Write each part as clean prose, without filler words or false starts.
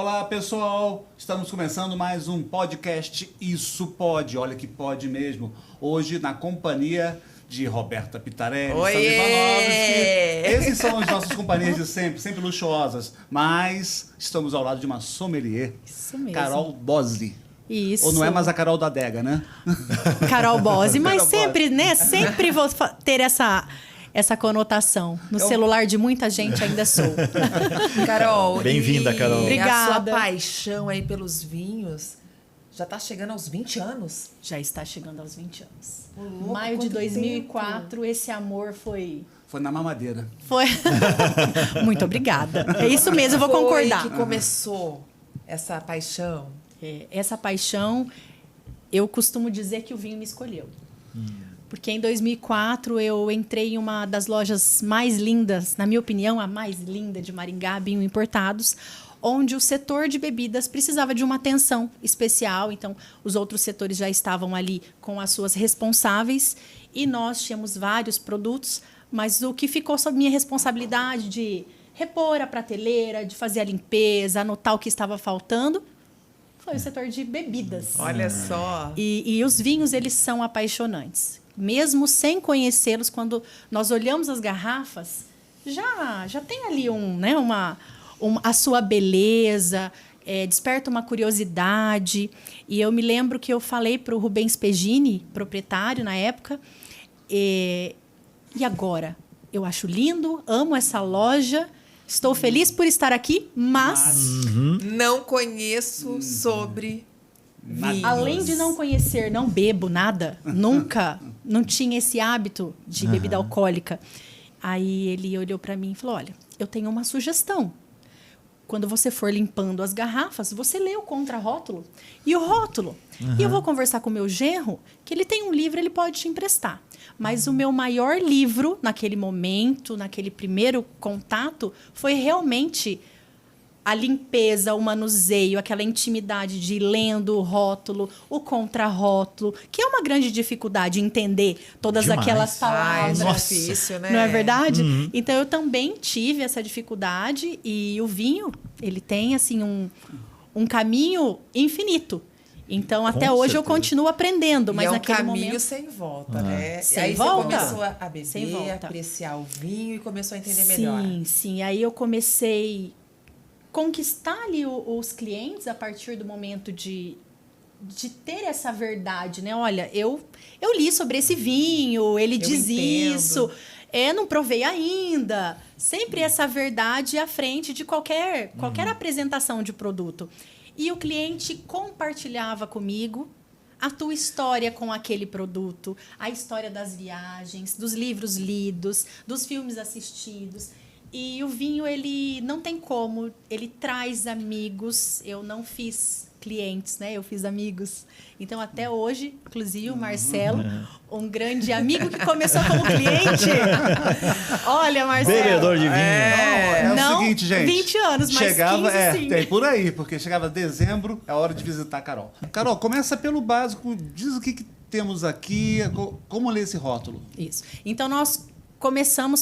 Olá, pessoal! Estamos começando mais um podcast Isso Pode. Olha que pode mesmo. Hoje na companhia de Roberta Pitarelli, Sandra Ivanovski. Esses são as nossas companhias de sempre, sempre luxuosas. Mas estamos ao lado de uma sommelier, Isso mesmo. Carol Bosi. Isso. Ou não é mais a Carol da adega, né? Carol Bosi, mas Carol sempre, né? Sempre vou ter essa conotação. No celular de muita gente ainda sou. Carol, Bem-vinda, Carol. Obrigada. A sua paixão aí pelos vinhos já está chegando aos 20 anos? Já está chegando aos 20 anos. Ô, louco, Maio de quanto 2004, esse amor foi... Foi na mamadeira. Muito obrigada. É isso mesmo, eu vou concordar. Foi que começou essa paixão? Essa paixão, eu costumo dizer que o vinho me escolheu. Porque em 2004 eu entrei em uma das lojas mais lindas, na minha opinião, a mais linda de Maringá, Vinho Importados, onde o setor de bebidas precisava de uma atenção especial. Então, os outros setores já estavam ali com as suas responsáveis e nós tínhamos vários produtos, mas o que ficou sob minha responsabilidade de repor a prateleira, de fazer a limpeza, anotar o que estava faltando, foi o setor de bebidas. Olha só. E os vinhos, eles são apaixonantes. Mesmo sem conhecê-los, quando nós olhamos as garrafas, já tem ali a sua beleza, desperta uma curiosidade. E eu me lembro que eu falei para o Rubens Pegini, proprietário na época, e agora? Eu acho lindo, amo essa loja, estou feliz por estar aqui, mas... Não conheço sobre vinhos. Além de não conhecer, não bebo nada, nunca, não tinha esse hábito de bebida alcoólica. Aí ele olhou para mim e falou, olha, eu tenho uma sugestão. Quando você for limpando as garrafas, você lê o contrarótulo e o rótulo. E eu vou conversar com o meu genro, que ele tem um livro, ele pode te emprestar. Mas o meu maior livro, naquele momento, naquele primeiro contato, foi realmente a limpeza, o manuseio, aquela intimidade de ir lendo o rótulo, o contrarótulo, que é uma grande dificuldade entender todas Demais. aquelas palavras. É difícil, né? Não é verdade? Então, eu também tive essa dificuldade e o vinho, ele tem, assim, um caminho infinito. Então, até hoje eu continuo aprendendo, mas e é um naquele caminho momento... sem volta, né? Sem aí volta. você começou a Sem beber, volta. apreciar o vinho e começou a entender melhor. Sim. Aí eu comecei a conquistar ali os clientes a partir do momento de ter essa verdade, né? Olha, eu li sobre esse vinho, ele diz entendo. isso, não provei ainda. Sempre essa verdade à frente de qualquer apresentação de produto. E o cliente compartilhava comigo a tua história com aquele produto, a história das viagens, dos livros lidos, dos filmes assistidos. E o vinho, ele não tem como, ele traz amigos. Eu não fiz clientes, né? Eu fiz amigos. Então, até hoje, inclusive o Marcelo, um grande amigo que começou como cliente. Olha, Marcelo. Bebedor de vinho. É o seguinte, gente. 20 anos, mas chegava, 15 sim. Tem por aí, porque chegava dezembro, é hora de visitar a Carol. Carol, começa pelo básico, diz o que temos aqui, como ler esse rótulo. Isso. Então, nós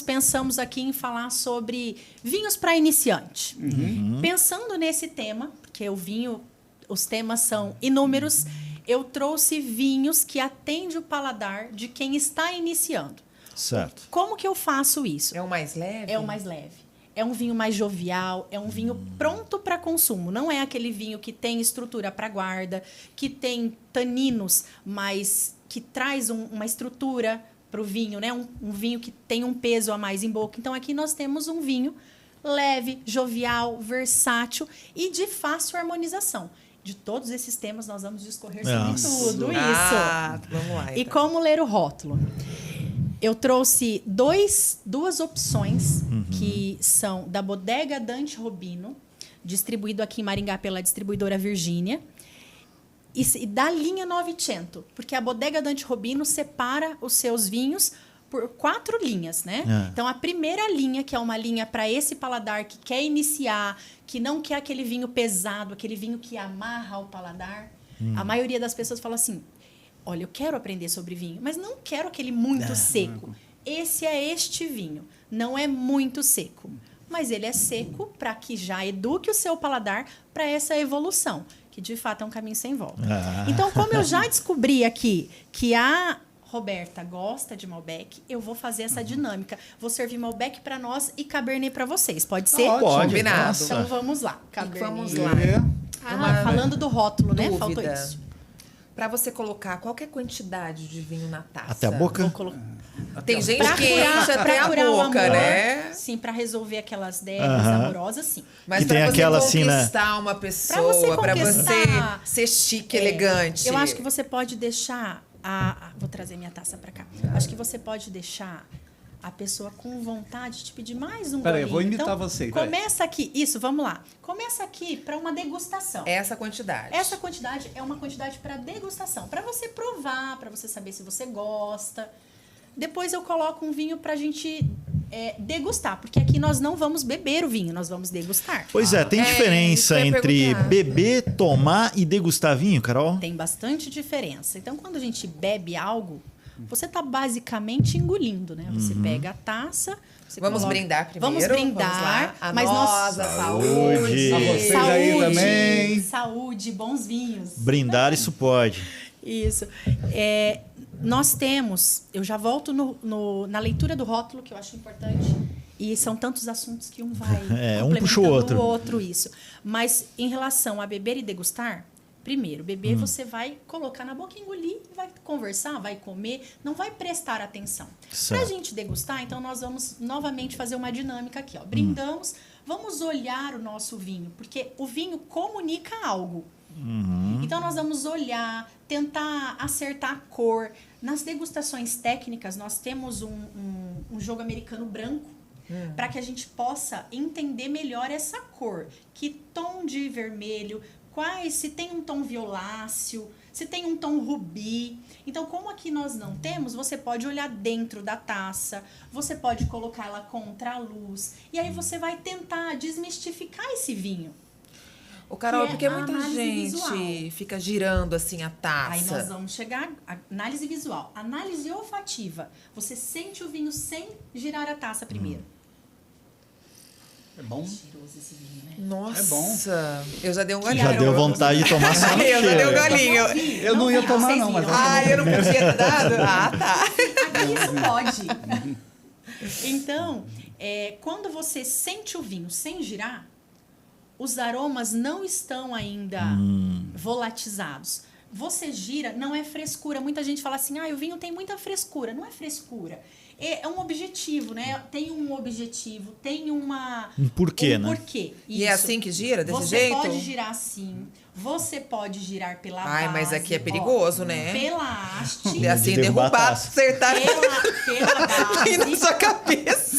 pensamos aqui em falar sobre vinhos para iniciante. Pensando nesse tema, porque o vinho, os temas são inúmeros, eu trouxe vinhos que atendem o paladar de quem está iniciando. Certo. Como que eu faço isso? É o mais leve? É o mais leve. É um vinho mais jovial, é um vinho pronto para consumo. Não é aquele vinho que tem estrutura para guarda, que tem taninos, mas que traz uma estrutura para o vinho, né? Um vinho que tem um peso a mais em boca. Então, aqui nós temos um vinho leve, jovial, versátil e de fácil harmonização. De todos esses temas, nós vamos discorrer sobre tudo isso. Vamos lá. E Então. como ler o rótulo? Eu trouxe duas opções que são da Bodega Dante Robino, distribuído aqui em Maringá pela distribuidora Virgínia, e da linha Novecento, porque a Bodega Dante Robino separa os seus vinhos por 4 linhas, né? Então, a primeira linha, que é uma linha para esse paladar que quer iniciar, que não quer aquele vinho pesado, aquele vinho que amarra o paladar. A maioria das pessoas fala assim, olha, eu quero aprender sobre vinho, mas não quero aquele muito seco. Esse é este vinho, não é muito seco. mas ele é seco para que já eduque o seu paladar para essa evolução, que de fato é um caminho sem volta. Então, como eu já descobri aqui que a Roberta gosta de Malbec, eu vou fazer essa dinâmica. Vou servir Malbec para nós e Cabernet para vocês. Pode ser? Pode, Combinado. nossa. Então vamos lá. Cabernet. Vamos lá. Falando do rótulo, né? Dúvida. Faltou isso. Para você colocar qualquer quantidade de vinho na taça. Até a boca? Vou colocar. Tem gente Pra que curar, enche até pra a curar o boca, amor, né? Sim, para resolver aquelas débitos amorosas, sim. Mas E para tem você aquela assim, né? conquistar uma pessoa, para você conquistar, ser chique, elegante. Eu acho que você pode deixar vou trazer minha taça para cá. Acho que você pode deixar a pessoa com vontade de te pedir mais um Peraí, eu golinho. vou imitar Então, você. Peraí. Começa aqui. Isso, vamos lá. Começa aqui para uma degustação. Essa quantidade. Essa quantidade é uma quantidade para degustação, para você provar, para você saber se você gosta. Depois eu coloco um vinho para a gente degustar, porque aqui nós não vamos beber o vinho, nós vamos degustar. Pois é, tem isso diferença que eu ia entre perguntar. beber, tomar e degustar vinho, Carol? Tem bastante diferença. Então, quando a gente bebe algo, você está basicamente engolindo, né? Você pega a taça. Você Vamos coloca- brindar primeiro? Vamos brindar. Vamos lá. A mas nossa, nós... Saúde. A vocês aí também. Saúde, bons vinhos. Brindar, isso pode. Isso. Nós temos, eu já volto na leitura do rótulo, que eu acho importante, e são tantos assuntos que um vai Um puxa o complementando outro. isso. Mas em relação a beber e degustar, primeiro, beber você vai colocar na boca, engolir, vai conversar, vai comer, não vai prestar atenção. Para a Certo. gente degustar, então nós vamos novamente fazer uma dinâmica aqui. Ó. Brindamos, vamos olhar o nosso vinho, porque o vinho comunica algo. Então, nós vamos olhar, tentar acertar a cor. Nas degustações técnicas, nós temos um jogo americano branco para que a gente possa entender melhor essa cor. Que tom de vermelho, se tem um tom violáceo, se tem um tom rubi. Então, como aqui nós não temos, você pode olhar dentro da taça, você pode colocá-la contra a luz. E aí você vai tentar desmistificar esse vinho. Ô, Carol, que é porque a muita análise gente visual. fica girando assim a taça. Aí nós vamos chegar à análise visual. Análise olfativa. Você sente o vinho sem girar a taça primeiro. É bom? Cheiroso esse vinho, né? Nossa. É bom. Eu já dei um golinho. Já deu vontade de tomar só no Eu já dei um cheiro. golinho. Eu não ia vi, tomar, vocês não, mas viram. Eu não podia ter dado? Ah, tá. Aqui isso pode. Então, quando você sente o vinho sem girar, os aromas não estão ainda volatizados. Você gira, não é frescura. Muita gente fala assim, o vinho tem muita frescura. Não é frescura. É um objetivo, né? Tem um objetivo, tem um porquê, né? porquê. E é assim que gira, desse você jeito? Você pode girar assim, você pode girar pela base. Mas aqui é ó, perigoso, né? Pela haste. E assim, De derrubar a derrubar, taça. acertar Pela aqui base. na sua cabeça.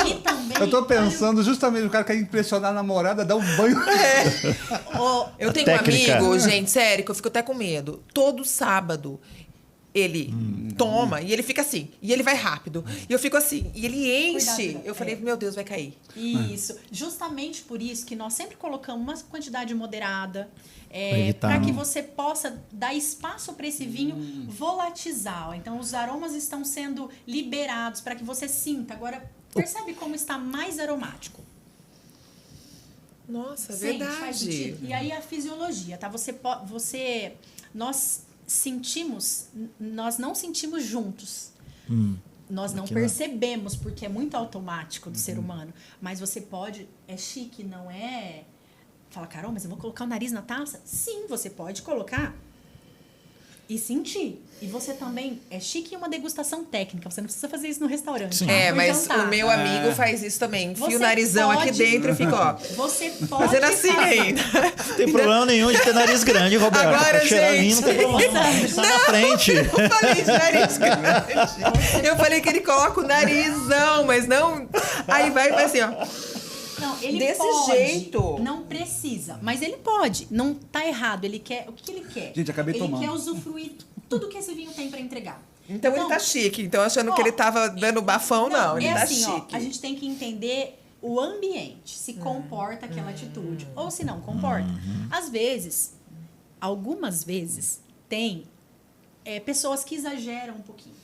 E também, Eu tô pensando justamente o cara quer impressionar a namorada, dar um banho. Eu tenho técnica. um amigo, gente, sério, que eu fico até com medo. Todo sábado ele toma e ele fica assim. E ele vai rápido. E eu fico assim. E ele enche. Cuidado, Eu falei, meu Deus, vai cair. Isso. Justamente por isso que nós sempre colocamos uma quantidade moderada evitar, para que não. você possa dar espaço para esse vinho volatizar. Então, os aromas estão sendo liberados para que você sinta. Agora, percebe como está mais aromático. Nossa, é Sente, faz verdade. sentido. E aí a fisiologia, tá? Nós não sentimos juntos. Nós não Aqui não. percebemos, porque é muito automático do ser humano. Mas você pode, é chique, não é? Fala, Carol, mas eu vou colocar o nariz na taça? Sim, você pode colocar. E sentir. E você também, é chique uma degustação técnica. Você não precisa fazer isso no restaurante. Sim. É, No mas jantar. o meu amigo faz isso também. Enfia Você o narizão aqui pode- dentro e fica, ó. Você pode Fazendo assim fazer. ainda. Não tem problema nenhum de ter nariz grande, Roberto. Agora, Pra cheirar gente. vinho não tem problema. Só na frente. Eu falei de nariz grande. Eu falei que ele coloca o narizão, mas não. Aí vai assim, ó. Não, ele Desse pode, jeito. não precisa, mas ele pode. Não tá errado, ele quer. O que ele quer? Gente, acabei ele tomando. quer usufruir tudo que esse vinho tem para entregar. Então ele tá chique. Então achando que ele tava dando bafão, não. Ele é tá assim, ó, chique. a gente tem que entender o ambiente, se comporta aquela atitude ou se não comporta. Às vezes, algumas vezes, tem pessoas que exageram um pouquinho.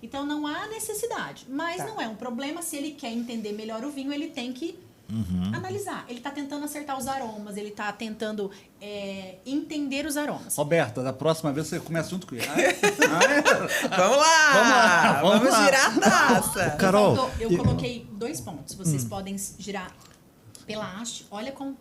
Então não há necessidade, mas Tá. não é um problema. Se ele quer entender melhor o vinho, ele tem que Analisar. Ele está tentando acertar os aromas, ele está tentando entender os aromas. Roberta, da próxima vez você começa junto com ele. Vamos lá! Vamos girar a taça. Carol, Eu coloquei 2 pontos. Vocês podem girar pela haste. Olha como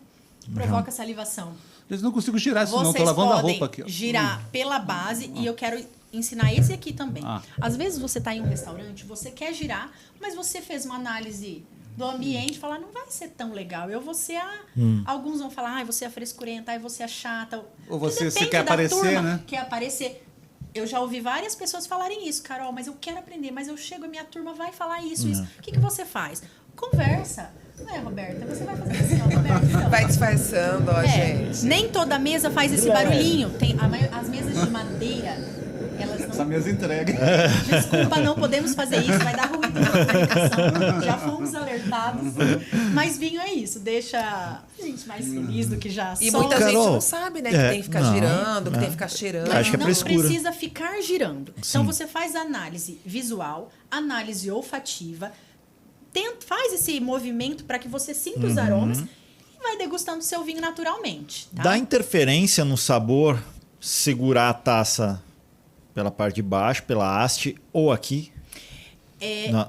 provoca salivação. Eu não consigo girar isso, não. Vocês Estou lavando a podem roupa aqui. girar pela base e eu quero ensinar esse aqui também. Às vezes você está em um restaurante, você quer girar, mas você fez uma análise do ambiente e falar, não vai ser tão legal. Eu vou ser alguns vão falar, você é frescurenta, você é chata. Ou você Depende quer da aparecer, turma, né? Quer aparecer. Eu já ouvi várias pessoas falarem isso, Carol, mas eu quero aprender, mas eu chego, a minha turma vai falar isso. O que você faz? Conversa. Não é, Roberta? Você vai fazer assim, ó, Roberta. Então. Vai disfarçando, ó, gente. Nem toda mesa faz esse barulhinho. Tem as mesas de madeira, elas não... Essa mesa entrega. Desculpa, não podemos fazer isso, vai dar ruído na comunicação. Já fomos alertados. Mas vinho é isso, deixa a gente mais feliz do que já E só. muita gente Carol, não sabe, né? Que tem que ficar girando, que tem que ficar cheirando. Acho que é não frescura. precisa ficar girando. Sim. Então você faz análise visual, análise olfativa, faz esse movimento para que você sinta os aromas e vai degustando seu vinho naturalmente. Tá? Dá interferência no sabor segurar a taça pela parte de baixo, pela haste ou aqui?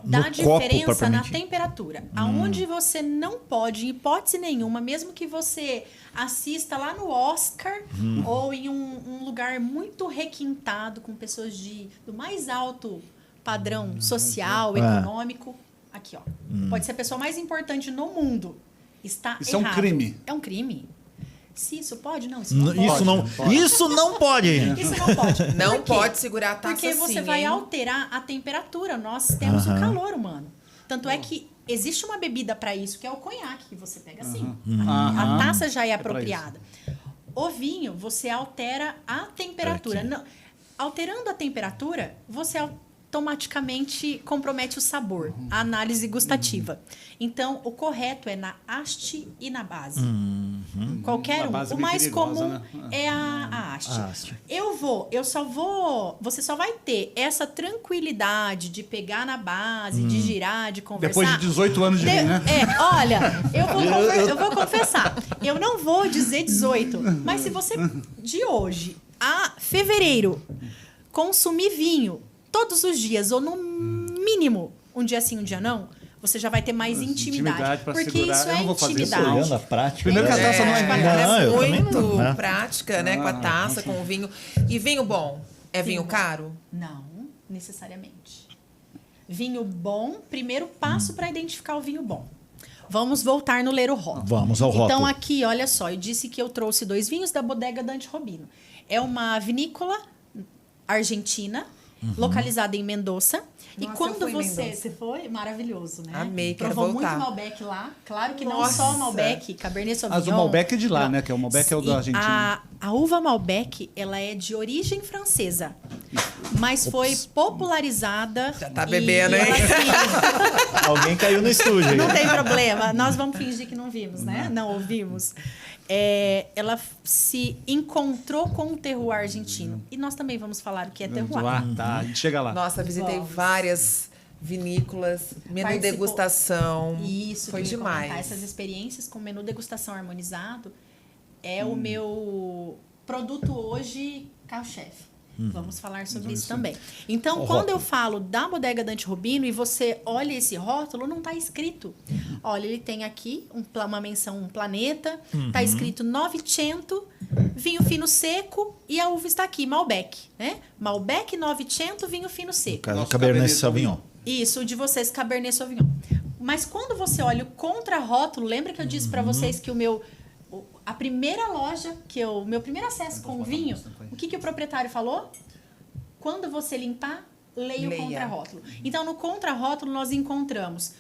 Dá no copo, diferença na propriamente. temperatura. Aonde você não pode, em hipótese nenhuma, mesmo que você assista lá no Oscar ou em um lugar muito requintado, com pessoas do mais alto padrão social, econômico. Aqui, ó. Pode ser a pessoa mais importante no mundo. Está Isso é um errado. crime. É um crime. Se isso pode? Não, isso não pode. Isso não pode. Isso não pode. Não Por quê? pode segurar a taça Porque você assim, vai hein? alterar a temperatura. Nós temos o calor humano. Tanto é que existe uma bebida para isso, que é o conhaque, que você pega assim. A taça já é apropriada. O vinho, você altera a temperatura. Não, alterando a temperatura, você automaticamente compromete o sabor, a análise gustativa. Então, o correto é na haste e na base. Qualquer A base é o bem mais perigosa, comum né? é a haste. A haste. Você só vai ter essa tranquilidade de pegar na base, de girar, de conversar. Depois de 18 anos de vinho, né? Olha, eu vou confessar, eu não vou dizer 18, mas se você de hoje a fevereiro consumir vinho todos os dias, ou no mínimo um dia sim, um dia não, você já vai ter mais intimidade. pra Porque segurar. isso Eu é não vou fazer isso. intimidade. Olhando a prática. Primeiro que a taça não é Ela vinho. é eu também muito não, né? prática, né? Com a taça, com o vinho. E vinho bom? É vinho caro? Não, necessariamente. Vinho bom, primeiro passo para identificar o vinho bom. Vamos voltar no ler o rótulo. Vamos ao rótulo. Então, aqui, olha só, eu disse que eu trouxe 2 vinhos da Bodega Dante Robino. É uma vinícola argentina, localizada em Mendoza. E Nossa, eu quando fui em você... Mendoza. Você foi? Maravilhoso, né? Amei, quero Provou voltar. muito Malbec lá. Claro que não Nossa. só Malbec, Cabernet Sauvignon. Mas o Malbec é de lá, né? Que o Malbec é o da Argentina. A uva Malbec, ela é de origem francesa. Mas foi popularizada... Já tá bebendo, e hein? ela se- Alguém caiu no estúdio. não tem problema. Nós vamos fingir que não vimos, né? Não ouvimos. Ela se encontrou com o terroir argentino. E nós também vamos falar o que é terroir. Tá, a gente chega lá. Nossa, visitei Vamos. várias vinícolas, menu Participou. degustação. Isso, Foi que eu ia comentar. demais. Essas experiências com menu degustação harmonizado é o meu produto hoje carro-chefe. Vamos falar sobre isso também. Então, O quando eu rótulo. falo da Bodega Dante Robino e você olha esse rótulo, não está escrito. Olha, ele tem aqui uma menção, um planeta, está escrito 900, vinho fino seco e a uva está aqui, Malbec, né? Malbec 900, vinho fino seco. Nosso Cabernet Cabernet Sauvignon. Isso, o de vocês, Cabernet Sauvignon. Mas quando você olha o contrarótulo, lembra que eu disse para vocês que a primeira loja, meu primeiro acesso com o vinho, o que o proprietário falou? Quando você limpar, leia o Leia. contrarótulo. Então, no contrarótulo, nós encontramos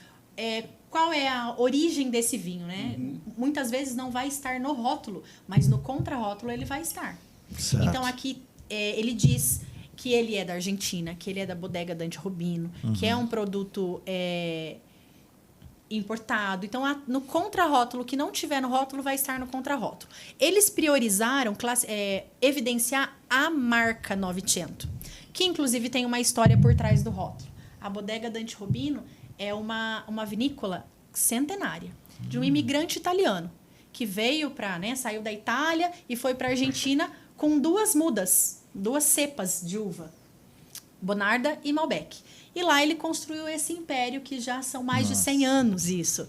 qual é a origem desse vinho, né? Muitas vezes não vai estar no rótulo, mas no contrarótulo ele vai estar. Certo. Então, aqui ele diz que ele é da Argentina, que ele é da Bodega Dante Robino, que é um produto importado. Então, no contrarótulo, que não tiver no rótulo, vai estar no contrarótulo. Eles priorizaram evidenciar a marca 900, que inclusive tem uma história por trás do rótulo. A Bodega Dante Robino é uma vinícola centenária de um imigrante italiano que veio saiu da Itália e foi para a Argentina com 2 mudas, 2 cepas de uva, Bonarda e Malbec. E lá ele construiu esse império que já são mais de 100 anos isso.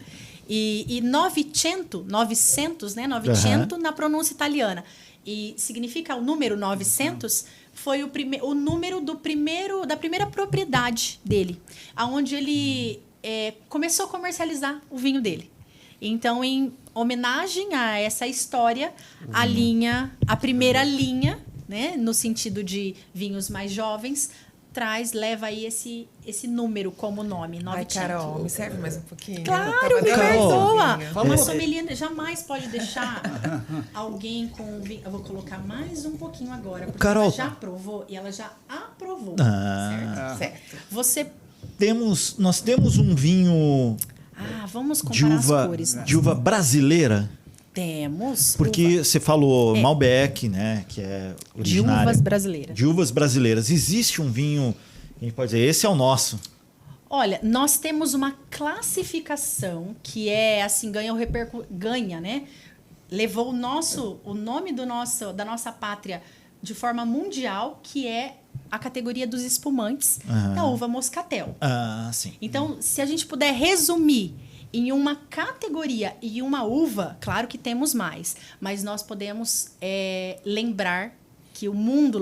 E 900, né? 900 na pronúncia italiana. E significa o número 900 foi o número da primeira propriedade dele, aonde ele começou a comercializar o vinho dele. Então, em homenagem a essa história, a primeira linha, né, no sentido de vinhos mais jovens, leva aí esse número como nome, 900. Ai, Carol, me serve mais um pouquinho? Claro, Eu me tava perdoa. vinho. Uma sommelier jamais pode deixar alguém com vinho. Eu vou colocar mais um pouquinho agora, porque Carol, ela já provou e ela já aprovou. Certo? Você... Nós temos um vinho vamos de comparar as uva, cores. Né? de uva brasileira. Temos. Porque você falou Malbec, né? Que é originário. De uvas brasileiras. De uvas brasileiras. Existe um vinho, a gente pode dizer, esse é o nosso. Olha, nós temos uma classificação que é assim, ganha, né? Levou o nome da nossa pátria de forma mundial, que é a categoria dos espumantes da uva Moscatel. Sim. Então, se a gente puder resumir em uma categoria e uma uva, claro que temos mais, mas nós podemos lembrar que o mundo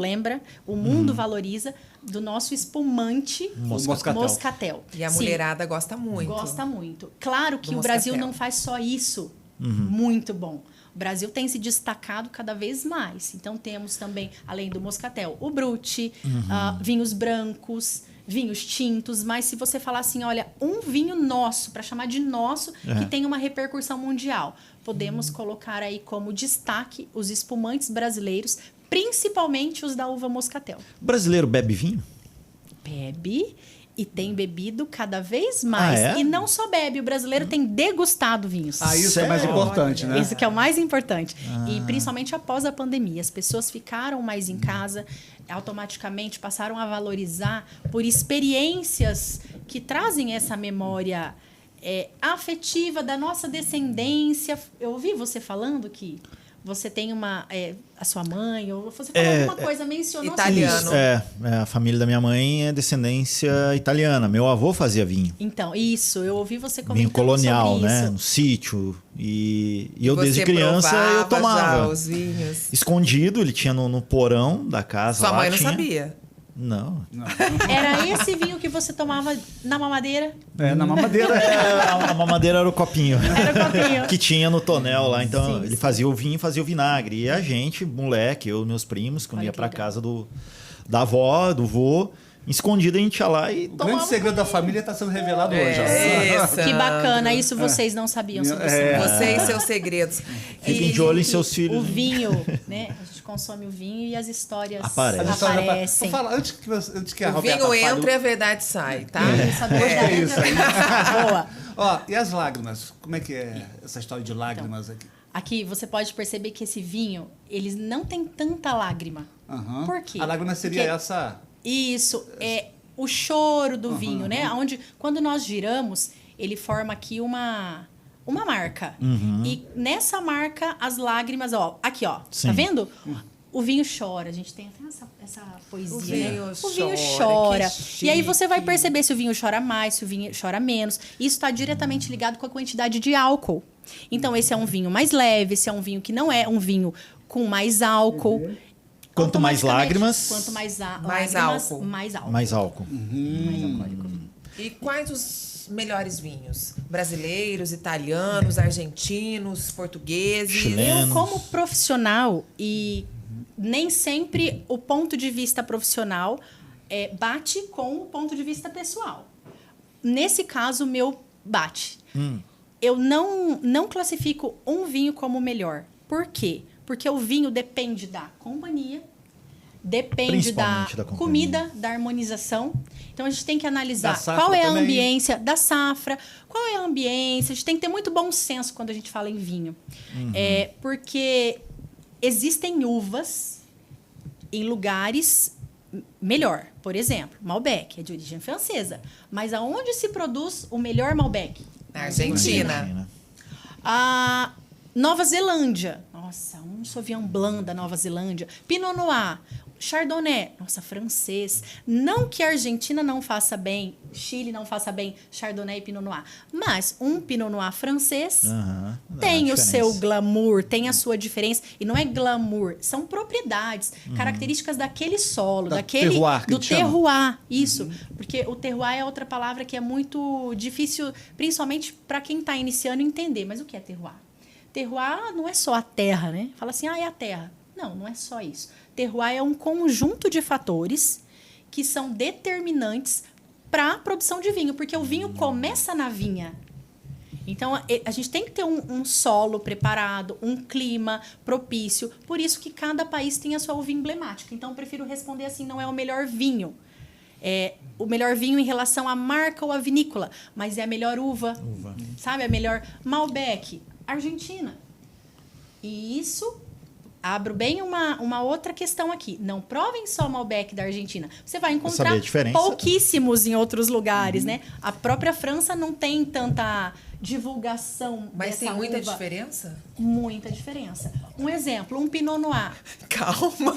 valoriza do nosso espumante Moscatel. E a Sim, mulherada gosta muito. gosta muito. Claro que do o Brasil Moscatel. não faz só isso. Muito bom. O Brasil tem se destacado cada vez mais. Então, temos também, além do Moscatel, o Brut, vinhos brancos, vinhos tintos, mas se você falar assim, olha, um vinho nosso, para chamar de nosso, que tem uma repercussão mundial, podemos colocar aí como destaque os espumantes brasileiros, principalmente os da uva Moscatel. O brasileiro bebe vinho? Bebe e tem bebido cada vez mais. E não só bebe, o brasileiro tem degustado vinhos. Isso é mais importante, né? Isso que é o mais importante. E principalmente após a pandemia. As pessoas ficaram mais em casa, automaticamente passaram a valorizar por experiências que trazem essa memória afetiva da nossa descendência. Eu ouvi você falando que você tem a sua mãe, ou você falou alguma coisa, mencionou italiano. A família da minha mãe é descendência italiana. Meu avô fazia vinho. Então, isso, eu ouvi você comentando Vinho colonial, sobre né? isso. No sítio. E eu, você desde criança, eu tomava. já os vinhos. Escondido, ele tinha no porão da casa. Sua lá, mãe não tinha... sabia? Não. Era esse vinho que você tomava na mamadeira? Na mamadeira. A mamadeira era o copinho. Era o copinho. Que tinha no tonel lá. Então, Sim, ele sim. fazia o vinho e fazia o vinagre. E a gente, moleque, eu e meus primos, quando Olha ia que pra legal. casa da avó, do vô, escondido a gente ia lá e O tomava. grande segredo da família está sendo revelado hoje. Isso. Que bacana, isso vocês não sabiam sobre isso. Você e seus segredos. Fiquem de olho em seus filhos. O vinho, né? A gente consome o vinho e as histórias Aparecem. Fala, antes que a O Roberta vinho fale, entra e a verdade sai, tá? Isso, a verdade isso aí. Boa. Ó, e as lágrimas? Como é que é essa história de lágrimas aqui? Aqui você pode perceber que esse vinho, ele não tem tanta lágrima. Aham. Por quê? A lágrima seria Porque essa... Isso, é o choro do vinho, né? Onde, quando nós giramos, ele forma aqui uma marca. E nessa marca, as lágrimas, ó, aqui, ó, Sim. tá vendo? O vinho chora, a gente tem até essa poesia, né? O O vinho vinho chora. que E aí você vai chique. perceber se o vinho chora mais, se o vinho chora menos. Isso está diretamente ligado com a quantidade de álcool. Então, esse é um vinho mais leve, esse é um vinho que não é um vinho com mais álcool. Quanto mais lágrimas, Quanto mais mais lágrimas, álcool. mais álcool. mais álcool. Mais alcoólico. E quais os melhores vinhos? Brasileiros, italianos, argentinos, portugueses? Chileno. Eu, como profissional, e nem sempre o ponto de vista profissional bate com o ponto de vista pessoal. Nesse caso, o meu bate. Eu não classifico um vinho como o melhor. Por quê? Porque o vinho depende da companhia, depende da Principalmente da companhia. comida, da harmonização. Então, a gente tem que analisar Da safra qual é a também. ambiência da safra, qual é a ambiência. A gente tem que ter muito bom senso quando a gente fala em vinho. Porque existem uvas em lugares melhor. Por exemplo, Malbec é de origem francesa. Mas aonde se produz o melhor Malbec? Argentina. A Nova Zelândia. Nossa, um Sauvignon Blanc da Nova Zelândia. Pinot Noir. Chardonnay. Nossa, francês. Não que a Argentina não faça bem, Chile não faça bem Chardonnay e Pinot Noir. Mas um Pinot Noir francês tem o seu glamour, tem a sua diferença. E não é glamour, são propriedades, características daquele solo, terroir, do terroir. Isso. Porque o terroir é outra palavra que é muito difícil, principalmente para quem está iniciando, entender. Mas o que é terroir? Terroir não é só a terra, né? Fala assim, é a terra. Não, não é só isso. Terroir é um conjunto de fatores que são determinantes para a produção de vinho, porque o vinho começa na vinha. Então, a gente tem que ter um solo preparado, um clima propício. Por isso que cada país tem a sua uva emblemática. Então, eu prefiro responder assim, não é o melhor vinho. É o melhor vinho em relação à marca ou à vinícola, mas é a melhor uva. Sabe? A melhor Malbec, Argentina. E isso... Abro bem uma outra questão aqui. Não provem só Malbec da Argentina. Você vai encontrar pouquíssimos em outros lugares, né? A própria França não tem tanta divulgação. Mas tem muita diferença? Muita diferença. Um exemplo, um Pinot Noir. Calma.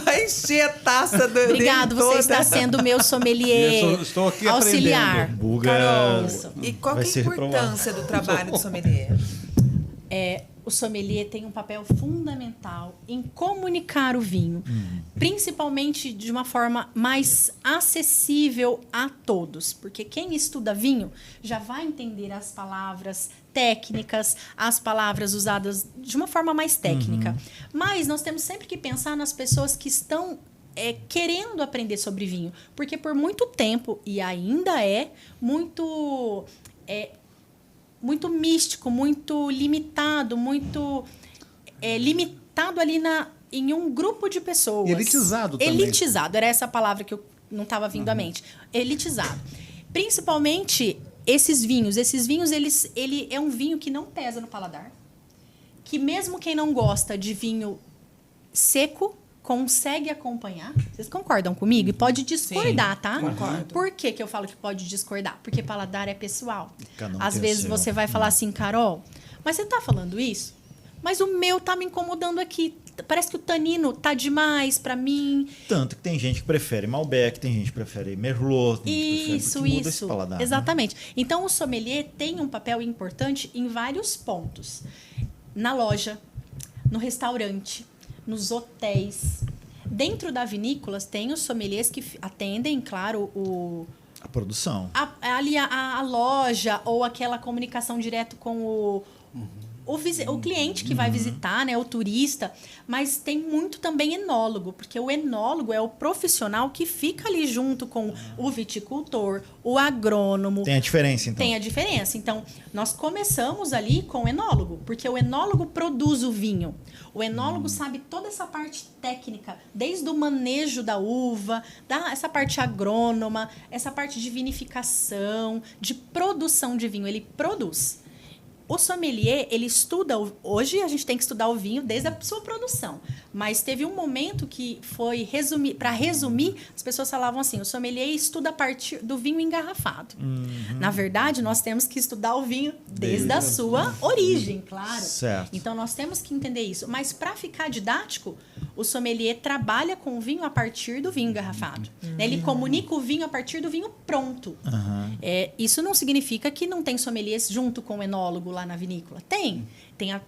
Vai encher a taça do Obrigado, você está sendo meu sommelier. Estou aqui auxiliar. aprendendo. Carol, e qual que é a importância do trabalho do sommelier? O sommelier tem um papel fundamental em comunicar o vinho, principalmente de uma forma mais acessível a todos, porque quem estuda vinho já vai entender as palavras técnicas, as palavras usadas de uma forma mais técnica. Mas nós temos sempre que pensar nas pessoas que estão querendo aprender sobre vinho, porque por muito tempo, e ainda é muito místico, muito limitado, muito limitado ali em um grupo de pessoas. E elitizado também. Elitizado, era essa palavra que eu não estava vindo à mente. Elitizado. Principalmente esses vinhos. Esses vinhos, ele é um vinho que não pesa no paladar, que mesmo quem não gosta de vinho seco, consegue acompanhar. Vocês concordam comigo? E pode discordar, sim, tá? Concordo. Por que eu falo que pode discordar? Porque paladar é pessoal. Às tem vezes o seu. você vai falar assim, Carol, mas você tá falando isso? Mas o meu tá me incomodando aqui. Parece que o tanino tá demais pra mim. Tanto que tem gente que prefere Malbec, tem gente que prefere Merlot. Tem gente que muda esse paladar, exatamente. Né? Então, o sommelier tem um papel importante em vários pontos. Na loja, no restaurante, nos hotéis. Dentro da vinícola, tem os sommeliers que atendem, claro, a produção. A loja ou aquela comunicação direto com o cliente que vai visitar, né, o turista, mas tem muito também enólogo, porque o enólogo é o profissional que fica ali junto com o viticultor, o agrônomo. Tem a diferença, então? Tem a diferença. Então, nós começamos ali com o enólogo, porque o enólogo produz o vinho. O enólogo sabe toda essa parte técnica, desde o manejo da uva, essa parte agrônoma, essa parte de vinificação, de produção de vinho. Ele produz. O sommelier, ele estuda... Hoje, a gente tem que estudar o vinho desde a sua produção. Mas teve um momento que foi... Para resumir, as pessoas falavam assim, o sommelier estuda a partir do vinho engarrafado. Na verdade, nós temos que estudar o vinho desde a sua origem, claro. Certo. Então, nós temos que entender isso. Mas, para ficar didático, o sommelier trabalha com o vinho a partir do vinho engarrafado. Né? Ele comunica o vinho a partir do vinho pronto. Isso não significa que não tem sommeliers junto com o enólogo lá na vinícola. Tem